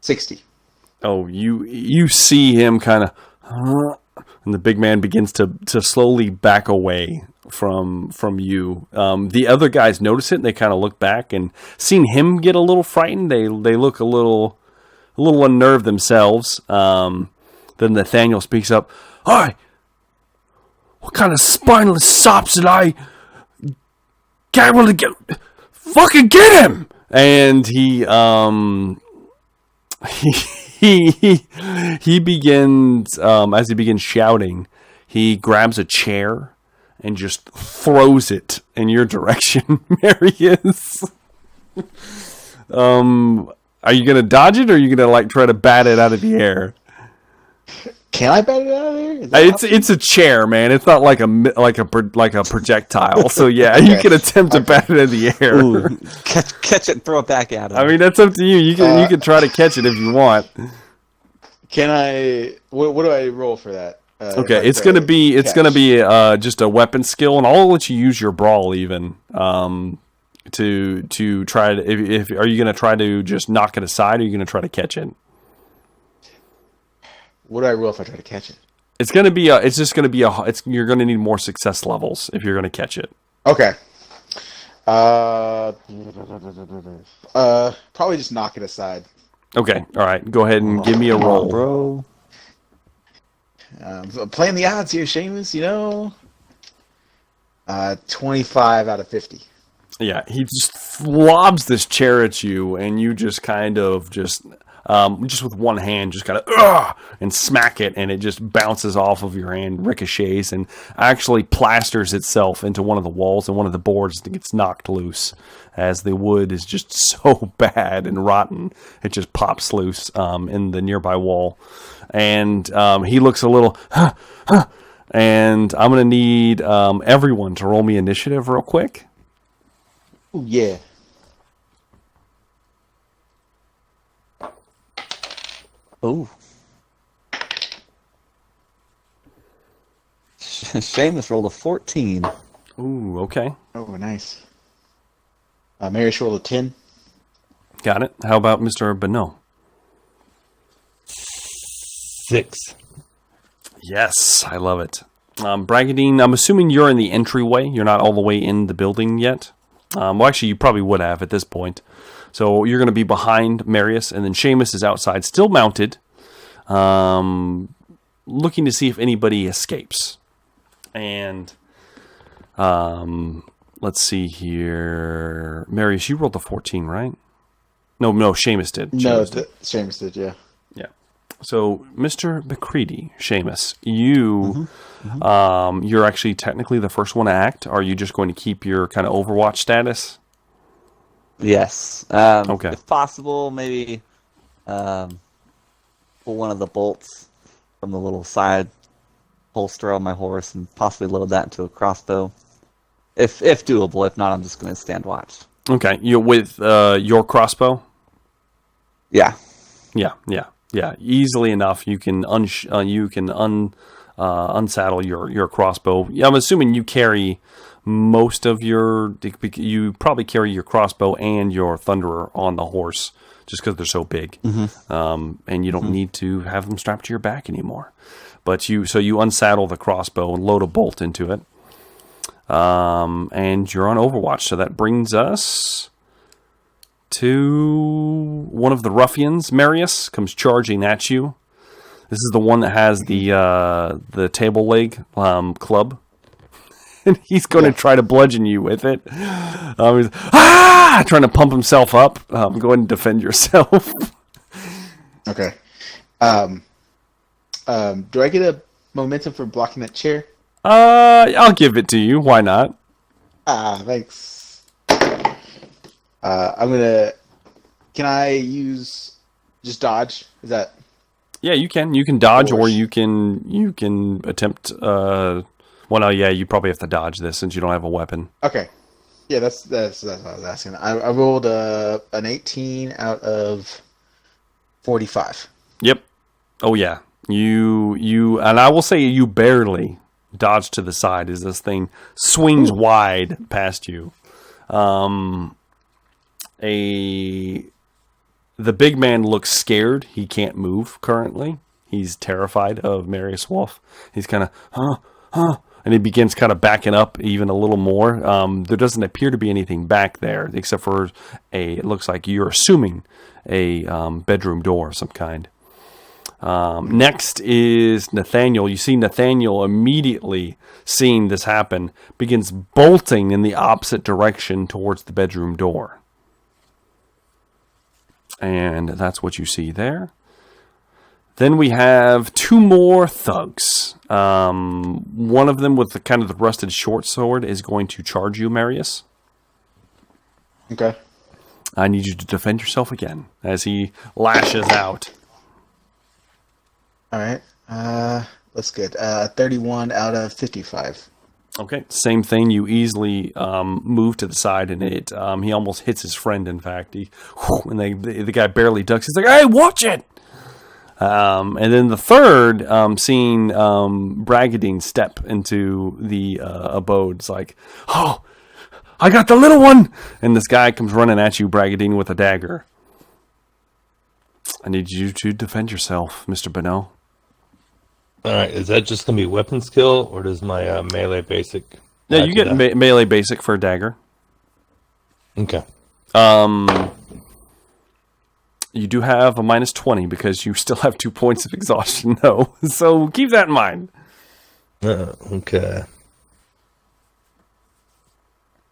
60. Oh, you see him kind of, and the big man begins to slowly back away from you. The other guys notice it, and they kind of look back, and seeing him get a little frightened, they look a little unnerved themselves. Then Nathaniel speaks up. "Hi, what kind of spineless sops did I get able to get? Fucking get him!" And he begins, as he begins shouting, he grabs a chair and just throws it in your direction, Marius. Are you going to dodge it, or are you going to like try to bat it out of the air? Can I bat it out of there? It's a chair, man. It's not like a projectile. So yeah, okay. You can attempt to bat it in the air. Ooh, catch it and throw it back at him. I mean, that's up to you. You can try to catch it if you want. Can I? What do I roll for that? Okay, it's gonna be just a weapon skill, and I'll let you use your brawl even to try to. If are you gonna try to just knock it aside, or are you gonna try to catch it? What do I roll if I try to catch it? It's gonna be you're gonna need more success levels if you're gonna catch it. Okay. Probably just knock it aside. Okay, all right. Go ahead and give me a roll, bro. Playing the odds here, Seamus. 25 out of 50. Yeah, he just lobs this chair at you, and you just kind of just with one hand, just kind of and smack it, and it just bounces off of your hand, ricochets, and actually plasters itself into one of the walls and one of the boards that gets knocked loose. As the wood is just so bad and rotten, it just pops loose in the nearby wall. And he looks a little, and I'm going to need everyone to roll me initiative real quick. Oh, yeah. Oh. Seamus rolled a 14. Ooh, okay. Oh, nice. Marius rolled a 10. Got it. How about Mr. Beno? 6. Yes, I love it. Bragadeen, I'm assuming you're in the entryway. You're not all the way in the building yet. Well, actually, you probably would have at this point. So you're going to be behind Marius, and then Seamus is outside, still mounted, looking to see if anybody escapes. And let's see here. Marius, you rolled a 14, right? No, Seamus did. Seamus did, yeah. Yeah. So, Mr. McCready, Seamus, you're actually technically the first one to act. Are you just going to keep your kind of Overwatch status? Yes. Okay. If possible, maybe pull one of the bolts from the little side holster on my horse and possibly load that into a crossbow. If doable. If not, I'm just going to stand watch. Okay. You with your crossbow? Yeah. Yeah. Easily enough, you can unsaddle your crossbow. Yeah, I'm assuming you carry most of you probably carry your crossbow and your thunderer on the horse just because they're so big. And you don't need to have them strapped to your back anymore. But you unsaddle the crossbow and load a bolt into it. And you're on Overwatch. So that brings us to one of the ruffians. Marius comes charging at you. This is the one that has the table leg club. And he's going to try to bludgeon you with it. He's trying to pump himself up. Go ahead and defend yourself. Okay. Do I get a momentum for blocking that chair? I'll give it to you. Why not? Thanks. I'm gonna. Can I use just dodge? Is that? Yeah, you can. You can dodge, or you can attempt. Well, no, yeah, you probably have to dodge this since you don't have a weapon. Okay. Yeah, that's what I was asking. I rolled an 18 out of 45. Yep. Oh yeah. You and I will say you barely dodge to the side as this thing swings wide past you. The big man looks scared. He can't move currently. He's terrified of Marius Wolf. He's kind of, and he begins kind of backing up even a little more. There doesn't appear to be anything back there except for it looks like you're assuming a bedroom door of some kind. Next is Nathaniel. You see Nathaniel immediately seeing this happen, begins bolting in the opposite direction towards the bedroom door. And that's what you see there. Then we have two more thugs. One of them with the kind of the rusted short sword is going to charge you, Marius. Okay. I need you to defend yourself again as he lashes out. All right. That's good. 31 out of 55. Okay. Same thing. You easily move to the side, and he almost hits his friend. In fact, the guy barely ducks. He's like, "Hey, watch it!" And then the third, seeing Bragadeen step into the abode, it's like, "Oh, I got the little one!" And this guy comes running at you, Bragadeen, with a dagger. I need you to defend yourself, Mr. Bonneau. All right, is that just going to be weapon skill, or does my melee basic? Yeah, you get melee basic for a dagger. Okay. You do have a minus 20 because you still have 2 points of exhaustion, though. So keep that in mind. Okay.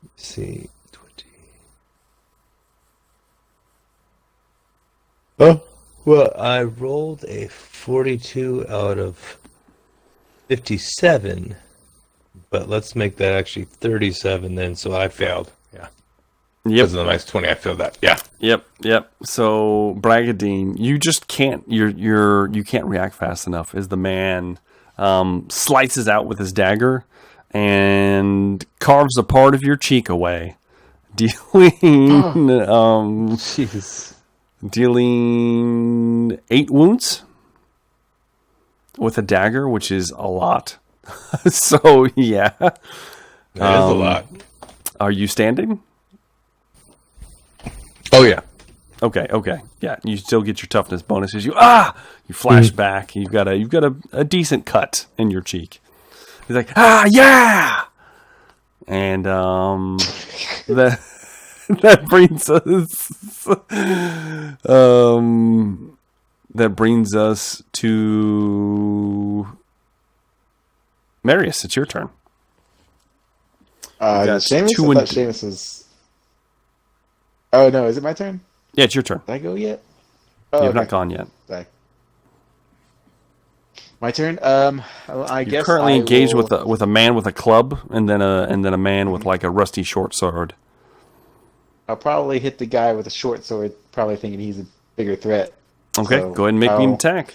Let's see. 20. Oh, well, I rolled a 42 out of 57, but let's make that actually 37 then, so I failed. Yeah. Yep. Because of the minus 20, I failed that. Yeah. Yep. So Bragadeen, you just can't. You can't react fast enough. As the man slices out with his dagger and carves a part of your cheek away, dealing dealing 8 wounds with a dagger, which is a lot. So yeah, that is a lot. Are you standing? Oh yeah. Okay. Yeah, you still get your toughness bonuses. You flash back. You've got a decent cut in your cheek. He's like, yeah. And that brings us to Marius. It's your turn. Seamus? I thought Seamus was... Oh, no. Is it my turn? Yeah, it's your turn. Did I go yet? You've not gone yet. Sorry. My turn. I You're guess currently I engaged will... with a man with a club, and then a man with like a rusty short sword. I'll probably hit the guy with a short sword, probably thinking he's a bigger threat. Okay, So go ahead and make me an attack.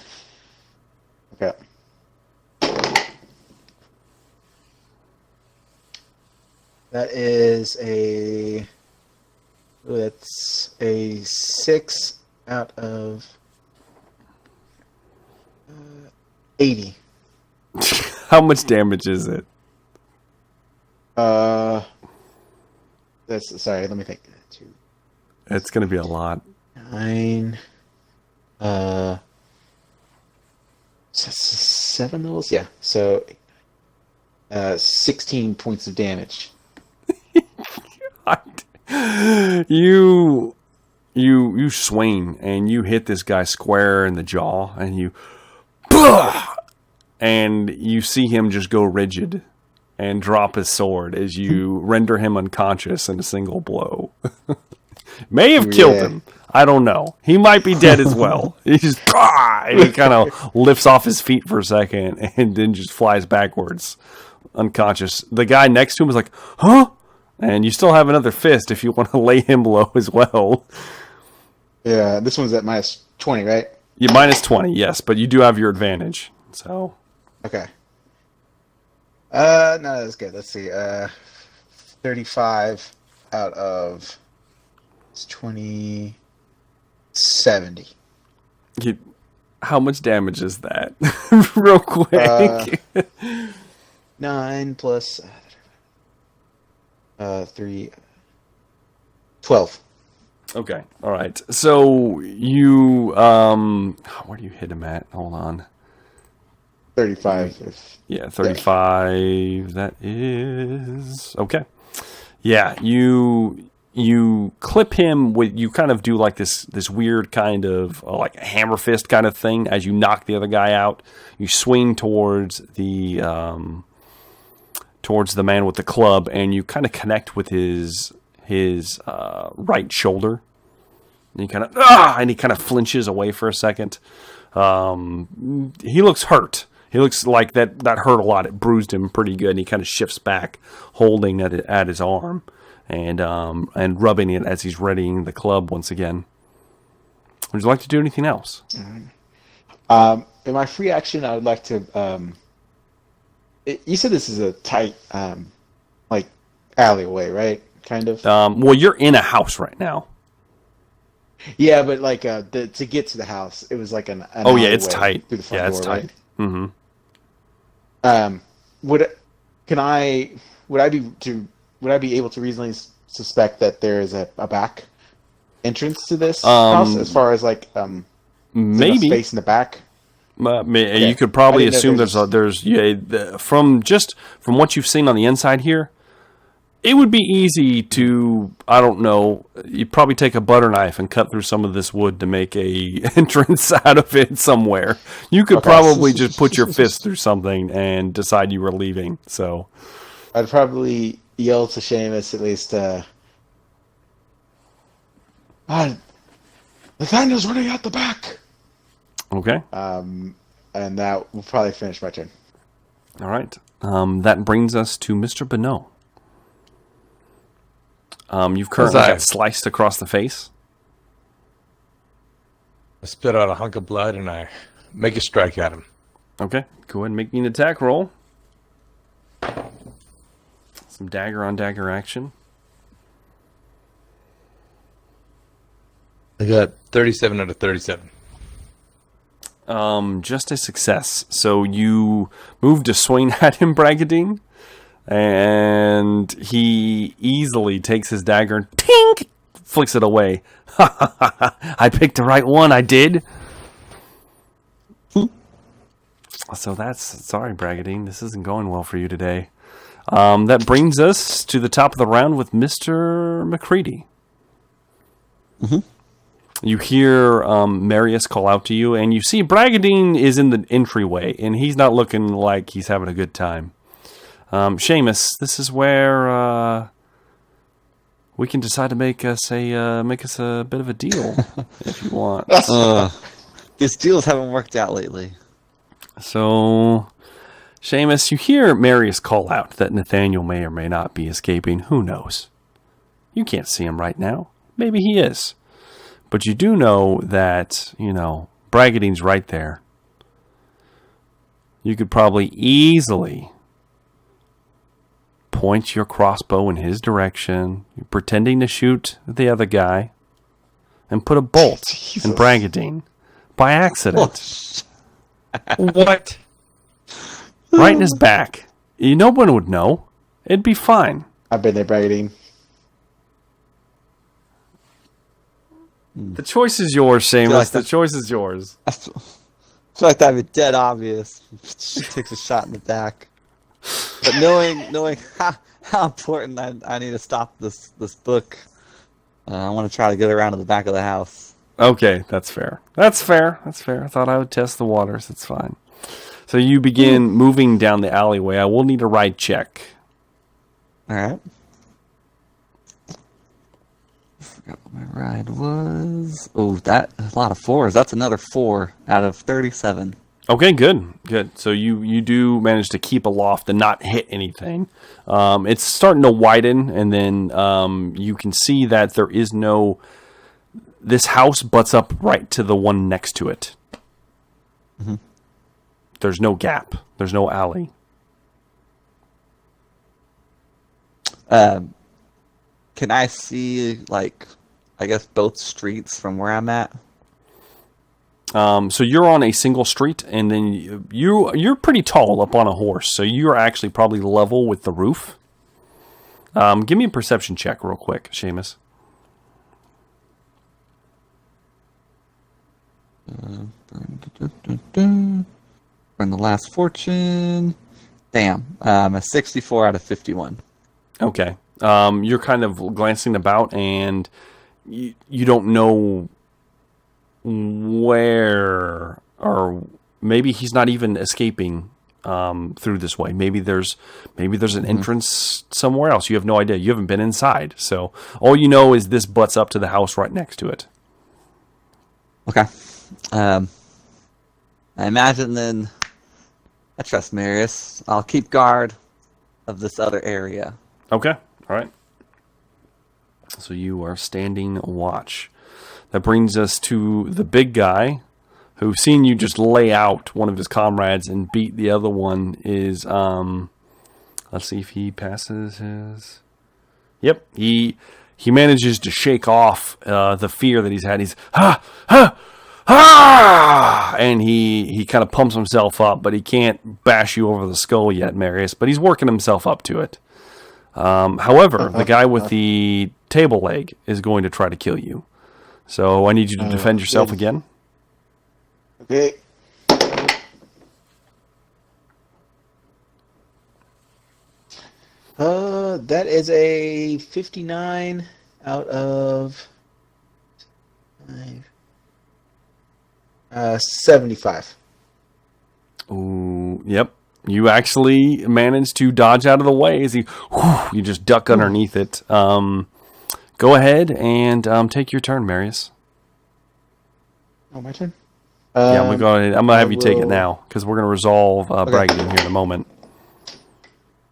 Okay. That is that's a 6 out of 80. How much damage is it? That's sorry. Let me think. 2, It's going to be a lot. 9. 7 levels. Yeah. So, 16 points of damage. You swing and you hit this guy square in the jaw, and you see him just go rigid and drop his sword as you render him unconscious in a single blow. May have killed him. I don't know. He might be dead as well. He just and he kind of lifts off his feet for a second and then just flies backwards, unconscious. The guy next to him is like, "Huh?" And you still have another fist if you want to lay him low as well. Yeah, this one's at minus 20, right? You minus 20, yes, but you do have your advantage. So okay. No, that's good. Let's see. 35 out of 20, 70. How much damage is that? Real quick. 9 plus 3, 12. Okay, all right. So you, where do you hit him at? Hold on. 35. Yeah, 35. That is okay. Yeah, you clip him with, you kind of do like this weird kind of like a hammer fist kind of thing as you knock the other guy out. You swing towards the man with the club, and you kind of connect with his right shoulder. And he kind of flinches away for a second. He looks hurt. He looks like that hurt a lot. It bruised him pretty good, and he kind of shifts back, holding at his arm, and rubbing it as he's readying the club once again. Would you like to do anything else? In my free action, I would like to. You said this is a tight, like alleyway, right? Kind of. Well, you're in a house right now. Yeah, but like to get to the house, it was like an oh yeah, it's alleyway tight. through the front Yeah, it's door, tight. Right? Mm-hmm. Would I be able to reasonably suspect that there is a back entrance to this house, as far as like maybe space in the back? You could probably assume from what you've seen on the inside here, it would be easy to, I don't know, you'd probably take a butter knife and cut through some of this wood to make a entrance out of it somewhere. You could probably just put your fist through something and decide you were leaving. So I'd probably yell to Seamus at least, Nathaniel's running out the back. Okay. And that will probably finish my turn. All right. That brings us to Mr. Bonneau. You've currently got sliced across the face. I spit out a hunk of blood and I make a strike at him. Okay. Go ahead and make me an attack roll. Some dagger on dagger action. I got 37 out of 37. Just a success. So you move to swing at him, Bragadeen, and he easily takes his dagger and tink, flicks it away. I picked the right one, I did. So sorry, Bragadeen, this isn't going well for you today. That brings us to the top of the round with Mr. McCready. Mm-hmm. You hear Marius call out to you, and you see Bragadeen is in the entryway, and he's not looking like he's having a good time. Seamus, this is where we can decide to make us a bit of a deal, if you want. These deals haven't worked out lately. So, Seamus, you hear Marius call out that Nathaniel may or may not be escaping. Who knows? You can't see him right now. Maybe he is. But you do know that, Bragadeen's right there. You could probably easily point your crossbow in his direction, pretending to shoot the other guy, and put a bolt in Bragadeen by accident. What? Right in his back. No one would know. It'd be fine. I've been there, Bragadeen. The choice is yours, Seamus. The choice is yours. I feel like that'd be dead obvious. She takes a shot in the back. But knowing how important I need to stop this book, I want to try to get around to the back of the house. Okay, that's fair. That's fair. I thought I would test the waters. It's fine. So you begin moving down the alleyway. I will need a ride check. All right. I forgot what my ride was. Oh, that's a lot of 4s. That's another 4 out of 37. Okay, good. So you do manage to keep aloft and not hit anything. It's starting to widen, and then you can see that there is no... This house butts up right to the one next to it. Mm-hmm. There's no gap. There's no alley. Can I see, I guess both streets from where I'm at? So you're on a single street, and then you're pretty tall up on a horse, so you're actually probably level with the roof. Give me a perception check real quick, Seamus. Burn the last fortune. Damn. A 64 out of 51. Okay. You're kind of glancing about, and you don't know where, or maybe he's not even escaping through this way. Maybe there's an entrance somewhere else. You have no idea. You haven't been inside, so all you know is this butts up to the house right next to it. Okay. I imagine then I trust Marius. I'll keep guard of this other area. Okay. All right. So you are standing watch. That brings us to the big guy who, seen you just lay out one of his comrades and beat the other one, is, let's see if he passes his... Yep, he manages to shake off the fear that he's had. He's, and he kind of pumps himself up, but he can't bash you over the skull yet, Marius, but he's working himself up to it. However, the guy with the table leg is going to try to kill you. So I need you to defend yourself again. Okay. That is a 59 out of 75. Ooh, yep. You actually managed to dodge out of the way as you just duck underneath it. Go ahead and take your turn, Marius. Oh, my turn? Yeah, I'm gonna have you take it now because we're gonna resolve Bragadeen here in a moment.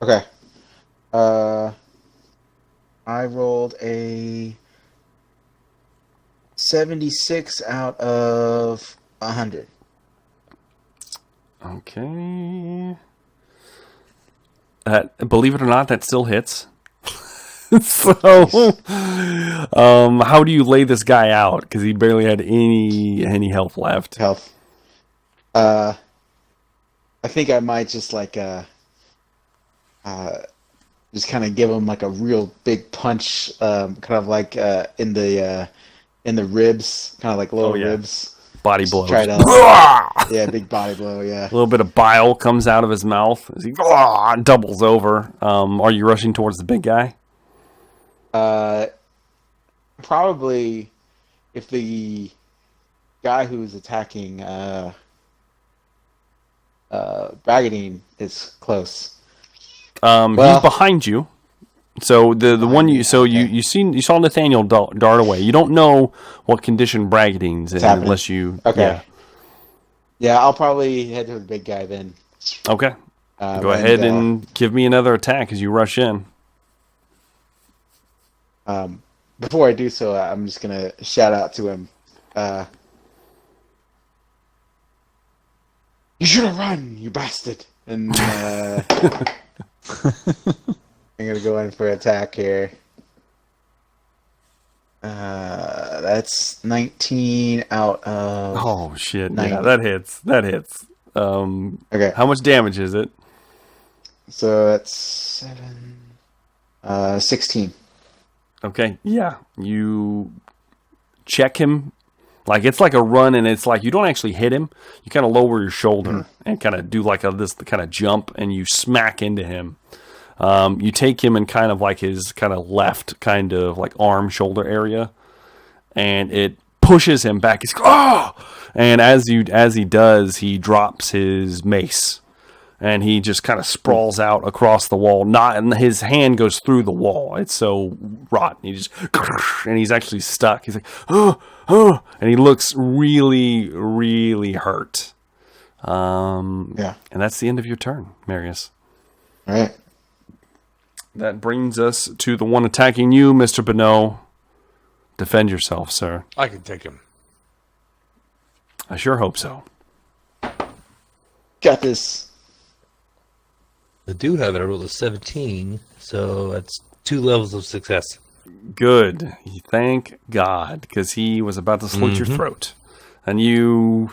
Okay. I rolled a 76 out of 100. Okay. Believe it or not, that still hits. So, how do you lay this guy out? Because he barely had any health left. I think I might just just kind of give him like a real big punch, kind of like in the ribs, kind of like lower ribs. Body blow. Yeah, big body blow. Yeah. A little bit of bile comes out of his mouth as he doubles over. Are you rushing towards the big guy? Probably if the guy who's attacking Bragadeen is close. He's behind you. So the one you saw Nathaniel dart away. You don't know what condition Bragadeen's in unless you. Okay. Yeah, I'll probably head to the big guy then. Okay. Go ahead and give me another attack as you rush in. Before I do so, I'm just gonna shout out to him. You should have run, you bastard! And I'm gonna go in for attack here. That's 19 out of. Oh shit! 90. Yeah, that hits. That hits. Okay. How much damage is it? So that's 16. Okay. Yeah. You check him. Like it's like a run, and it's like you don't actually hit him. You kind of lower your shoulder and kind of do like this kind of jump, and you smack into him. You take him in kind of like his kind of left kind of like arm shoulder area, and it pushes him back. He's oh, and as he does, he drops his mace, and he just kind of sprawls out across the wall. And his hand goes through the wall. It's so rotten. And he's actually stuck. He's like and he looks really, really hurt. Yeah. And that's the end of your turn, Marius. All right. That brings us to the one attacking you, Mr. Bonneau. Defend yourself, sir. I can take him. I sure hope so. Got this. I do have it. I rolled a 17, so that's 2 levels of success. Good. Thank God, because he was about to slit your throat. And you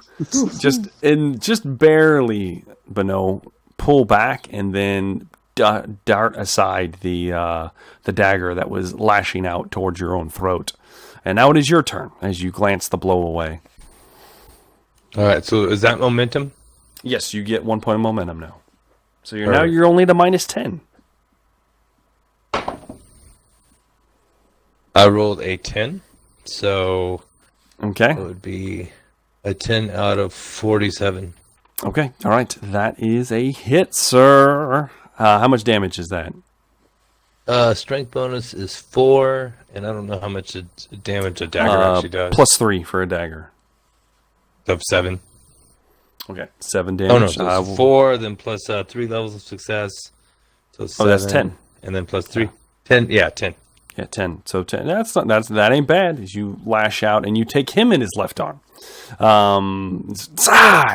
just barely, Bonneau, pull back and then dart aside the dagger that was lashing out towards your own throat. And now it is your turn as you glance the blow away. All right, so is that momentum? Yes, you get 1 point of momentum now. So you're only to -10. I rolled a 10, so Okay. it would be a 10 out of 47. Okay. All right. That is a hit, sir. How much damage is that? Strength bonus is 4, and I don't know how much damage a dagger actually does. +3 for a dagger. Of 7. Okay. 7 Oh no, damage. so it's 4, then plus 3 levels of success. So 7, that's 10. And then plus 3. 10, yeah, 10. Yeah, 10. So 10. That ain't bad. As you lash out and you take him in his left arm. And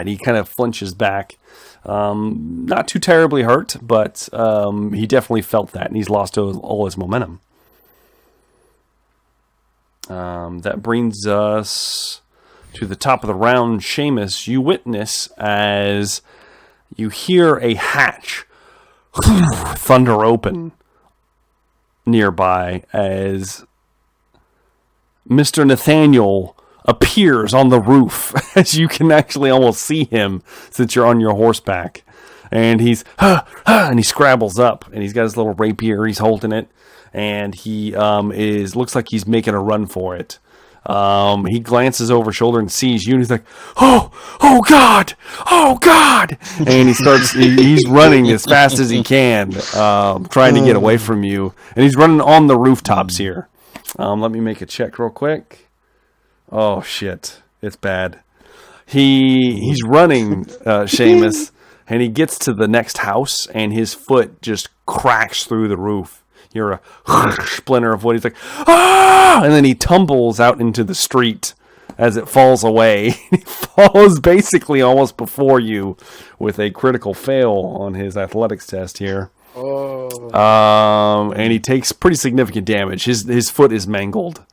he kind of flinches back. Not too terribly hurt, but he definitely felt that, and he's lost all his momentum. That brings us to the top of the round. Seamus, you witness as you hear a hatch thunder open nearby as Mr. Nathaniel appears on the roof, as you can actually almost see him since you're on your horseback. And he's and he scrabbles up, and he's got his little rapier. He's holding it, and he looks like he's making a run for it. He glances over shoulder and sees you, and he's like, "Oh God! Oh God!" And he's running as fast as he can, trying to get away from you. And he's running on the rooftops here. Let me make a check real quick. Oh shit, it's bad. He's running, Seamus, and he gets to the next house, and his foot just cracks through the roof. You're a splinter of wood. He's like, ah! And then he tumbles out into the street as it falls away. He falls basically almost before you with a critical fail on his athletics test here. And he takes pretty significant damage. His foot is mangled.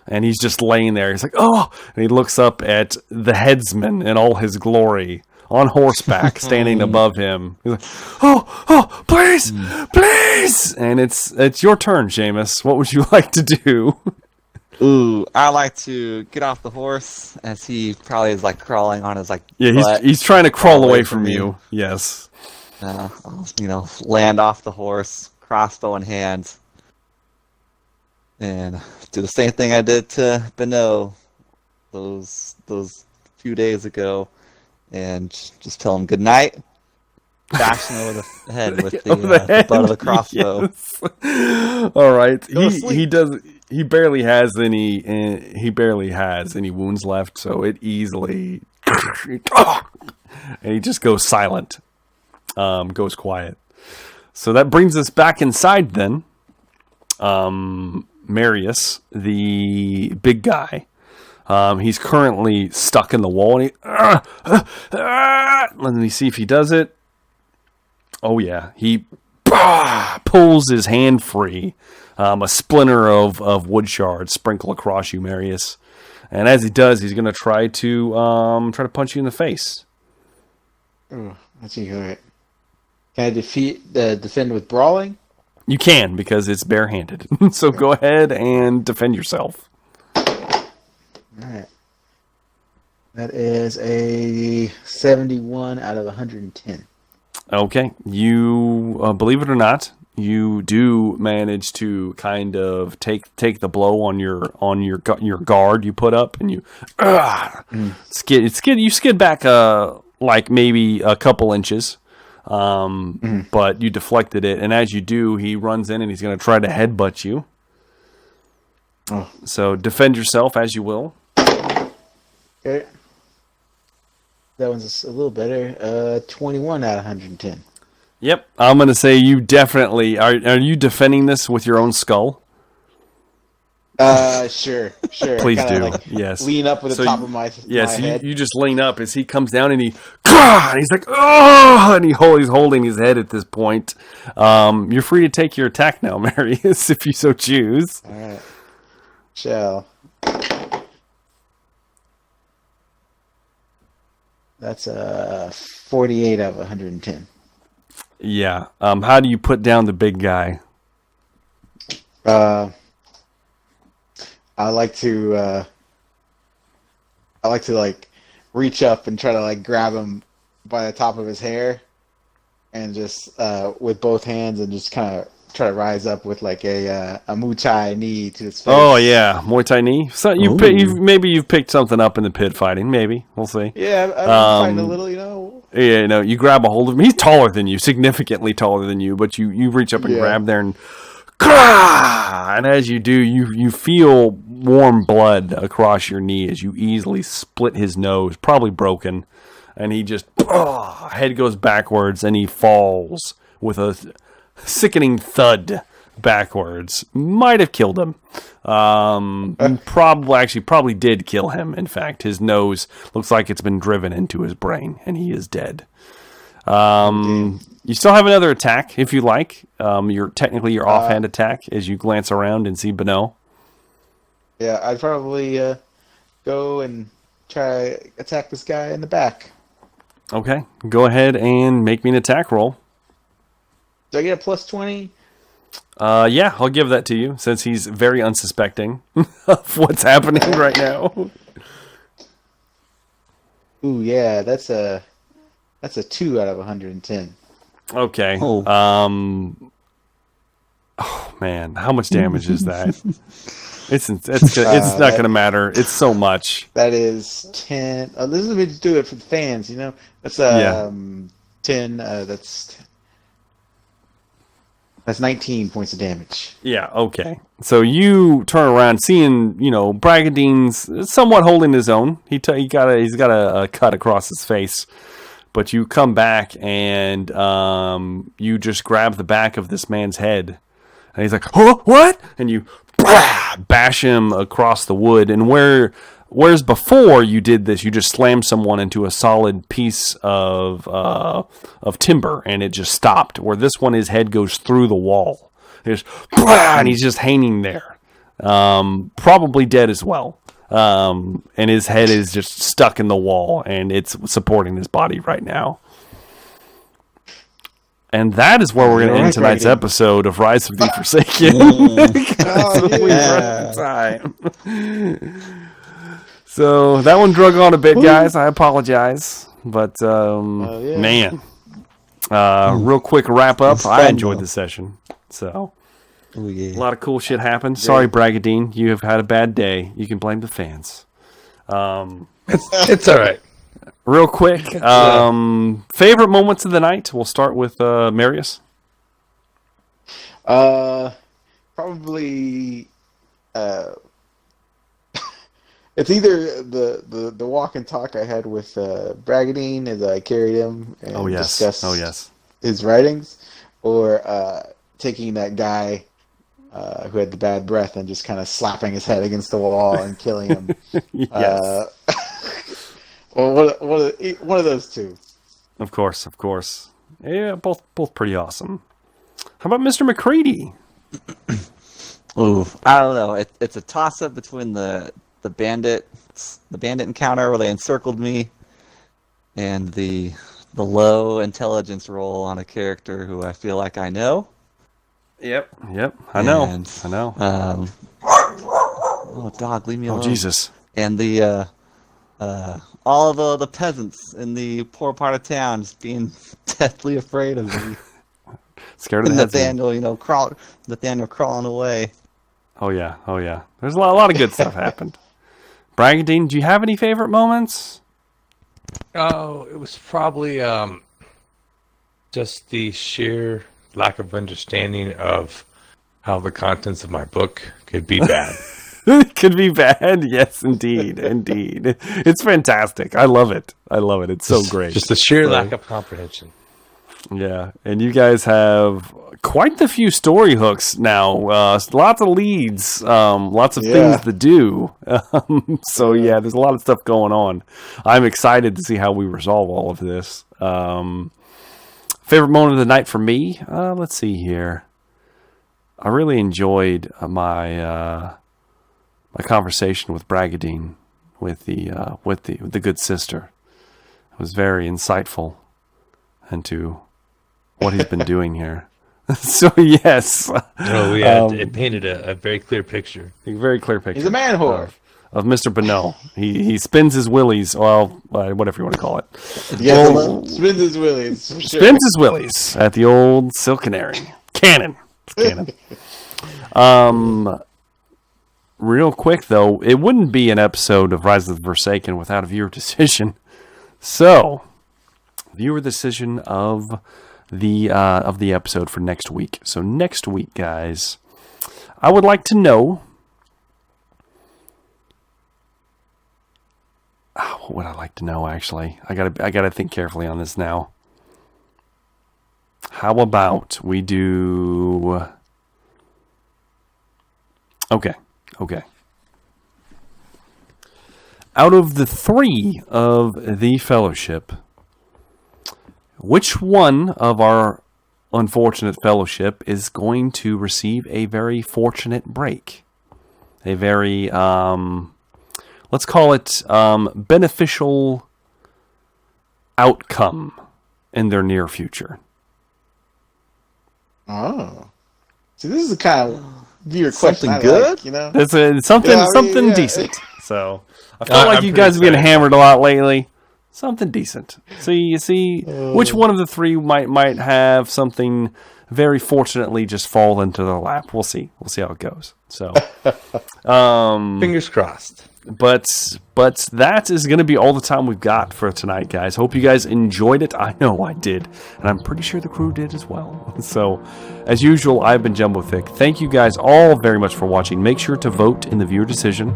And he's just laying there. He's like, oh! And he looks up at the headsman in all his glory, on horseback, standing above him. He's like, oh, please, please! And it's your turn, Seamus. What would you like to do? Ooh, I like to get off the horse as he probably is like crawling on his butt. He's trying to crawl away from you. Yes. I'll, land off the horse, crossbow in hand, and do the same thing I did to Bonneau those few days ago, and just tell him good night. Bash him over the head with the butt of the crossbow. Yes. All right. He barely has any wounds left, so it easily and he just goes silent, goes quiet. So that brings us back inside then. Marius, the big guy, he's currently stuck in the wall, and let me see if he does it. Oh yeah, he pulls his hand free. A splinter of wood shards sprinkle across you, Marius. And as he does, he's going to try to punch you in the face. Oh, let's see. All right. Can I defend with brawling? You can, because it's barehanded. So go ahead and defend yourself. All right. That is a 71 out of 110. Okay. You, believe it or not, you do manage to kind of take the blow on your guard you put up, and you skid back like maybe a couple inches, but you deflected it, and as you do, he runs in and he's going to try to headbutt you. Oh. So defend yourself as you will. Okay. That one's a little better. 21 out of 110. Yep, I'm going to say you definitely... Are you defending this with your own skull? Sure. Please do, Like yes. Lean up with the top of my head. You just lean up as he comes down and he's like, oh, and he's holding his head at this point. You're free to take your attack now, Marius, if you so choose. All right. Shall. That's 48 out of 110. Yeah. How do you put down the big guy? I like to like reach up and try to like grab him by the top of his hair, and just with both hands, and just kind of try to rise up with like a Muay Thai knee to his face. Oh yeah, Muay Thai knee. So you've picked something up in the pit fighting. Maybe we'll see. Yeah, I've been fighting a little, you know. Yeah, you grab a hold of him. He's taller than you, significantly taller than you, but you reach up and grab there, and as you do, you feel warm blood across your knee as you easily split his nose, probably broken, and he just head goes backwards and he falls with a sickening thud backwards. Might have killed him. Probably did kill him. In fact, his nose looks like it's been driven into his brain, and he is dead. You still have another attack if you like. Your offhand attack as you glance around and see Beno. Yeah, I'd probably go and try to attack this guy in the back. Okay, go ahead and make me an attack roll. Do I get a plus 20? Yeah, I'll give that to you since he's very unsuspecting of what's happening right now. Ooh, yeah, that's a 2 out of 110. Okay. Oh man, how much damage is that? It's not going to matter. It's so much. That is 10. This is me to do it for the fans, you know. That's 10. That's 19 points of damage. Yeah, okay. So you turn around, seeing, Bragadeen's somewhat holding his own. He's got a cut across his face. But you come back and you just grab the back of this man's head. And he's like, oh, what? And you bash him across the wood. And whereas before you did this, you just slammed someone into a solid piece of timber and it just stopped. Where this one, his head goes through the wall. And he's just hanging there. Probably dead as well. And his head is just stuck in the wall and it's supporting his body right now. And that is where we're going to end tonight's episode of Rise of the Forsaken. So that one drug on a bit, guys. I apologize. But, man, real quick wrap up. I enjoyed the session. So, a lot of cool shit happened. Sorry, Bragadeen. You have had a bad day. You can blame the fans. It's all right. Real quick, favorite moments of the night. We'll start with Marius. Probably. It's either the walk and talk I had with Bragadeen as I carried him and discussed his writings, or taking that guy who had the bad breath and just kind of slapping his head against the wall and killing him. Yes. Well, one of those two. Of course. Yeah, both pretty awesome. How about Mr. McCready? Ooh, I don't know. It's a toss-up between the bandit encounter where they encircled me, and the low intelligence roll on a character who I feel like I know. Yep. I know. Oh, dog, leave me alone. Oh, Jesus. And the all of the peasants in the poor part of town just being deathly afraid of me. Scared of the Nathaniel, Nathaniel crawling away. Oh yeah. There's a lot of good stuff happened. Bragadeen, do you have any favorite moments? Oh, it was probably just the sheer lack of understanding of how the contents of my book could be bad. It could be bad. Yes, indeed. It's fantastic. I love it. It's so great. Just the sheer lack of comprehension. Yeah, and you guys have quite the few story hooks now. Lots of leads, lots of things to do. So yeah, there's a lot of stuff going on. I'm excited to see how we resolve all of this. Favorite moment of the night for me? Let's see here. I really enjoyed my conversation with Bragadeen, with the good sister. It was very insightful into what he's been doing here. So yes. Oh yeah, it painted a very clear picture. A very clear picture. He's a man whore. Of Mr. Bonneau. He spins his willies, well, whatever you want to call it. Yeah, spins his willies. For sure. Spins his willies at the old Silk Canary. Cannon. It's canon. Real quick though, it wouldn't be an episode of Rise of the Forsaken without a viewer decision. So, viewer decision of the episode for next week. So next week, guys, I would like to know. What would I like to know? Actually, I gotta think carefully on this now. How about we do? Okay. Out of the 3 of the Fellowship, which one of our unfortunate Fellowship is going to receive a very fortunate break? A very, let's call it beneficial outcome in their near future. Oh. See, this is the kind of viewer question Something I good? like, you know? It's something decent. So I feel like I'm you guys have pretty been excited. hammered a lot lately. Something decent. So you see, which one of the 3 might have something very fortunately just fall into their lap. We'll see. We'll see how it goes. So, Fingers crossed. but that is going to be all the time we've got for tonight, guys. Hope you guys enjoyed it. I know I did, and I'm pretty sure the crew did as well. So, as usual, I've been Jumbo Thick. Thank you guys all very much for watching. Make sure to vote in the viewer decision,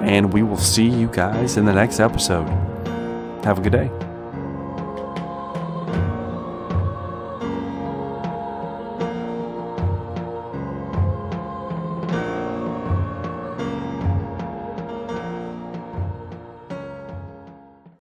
and we will see you guys in the next episode. Have a good day.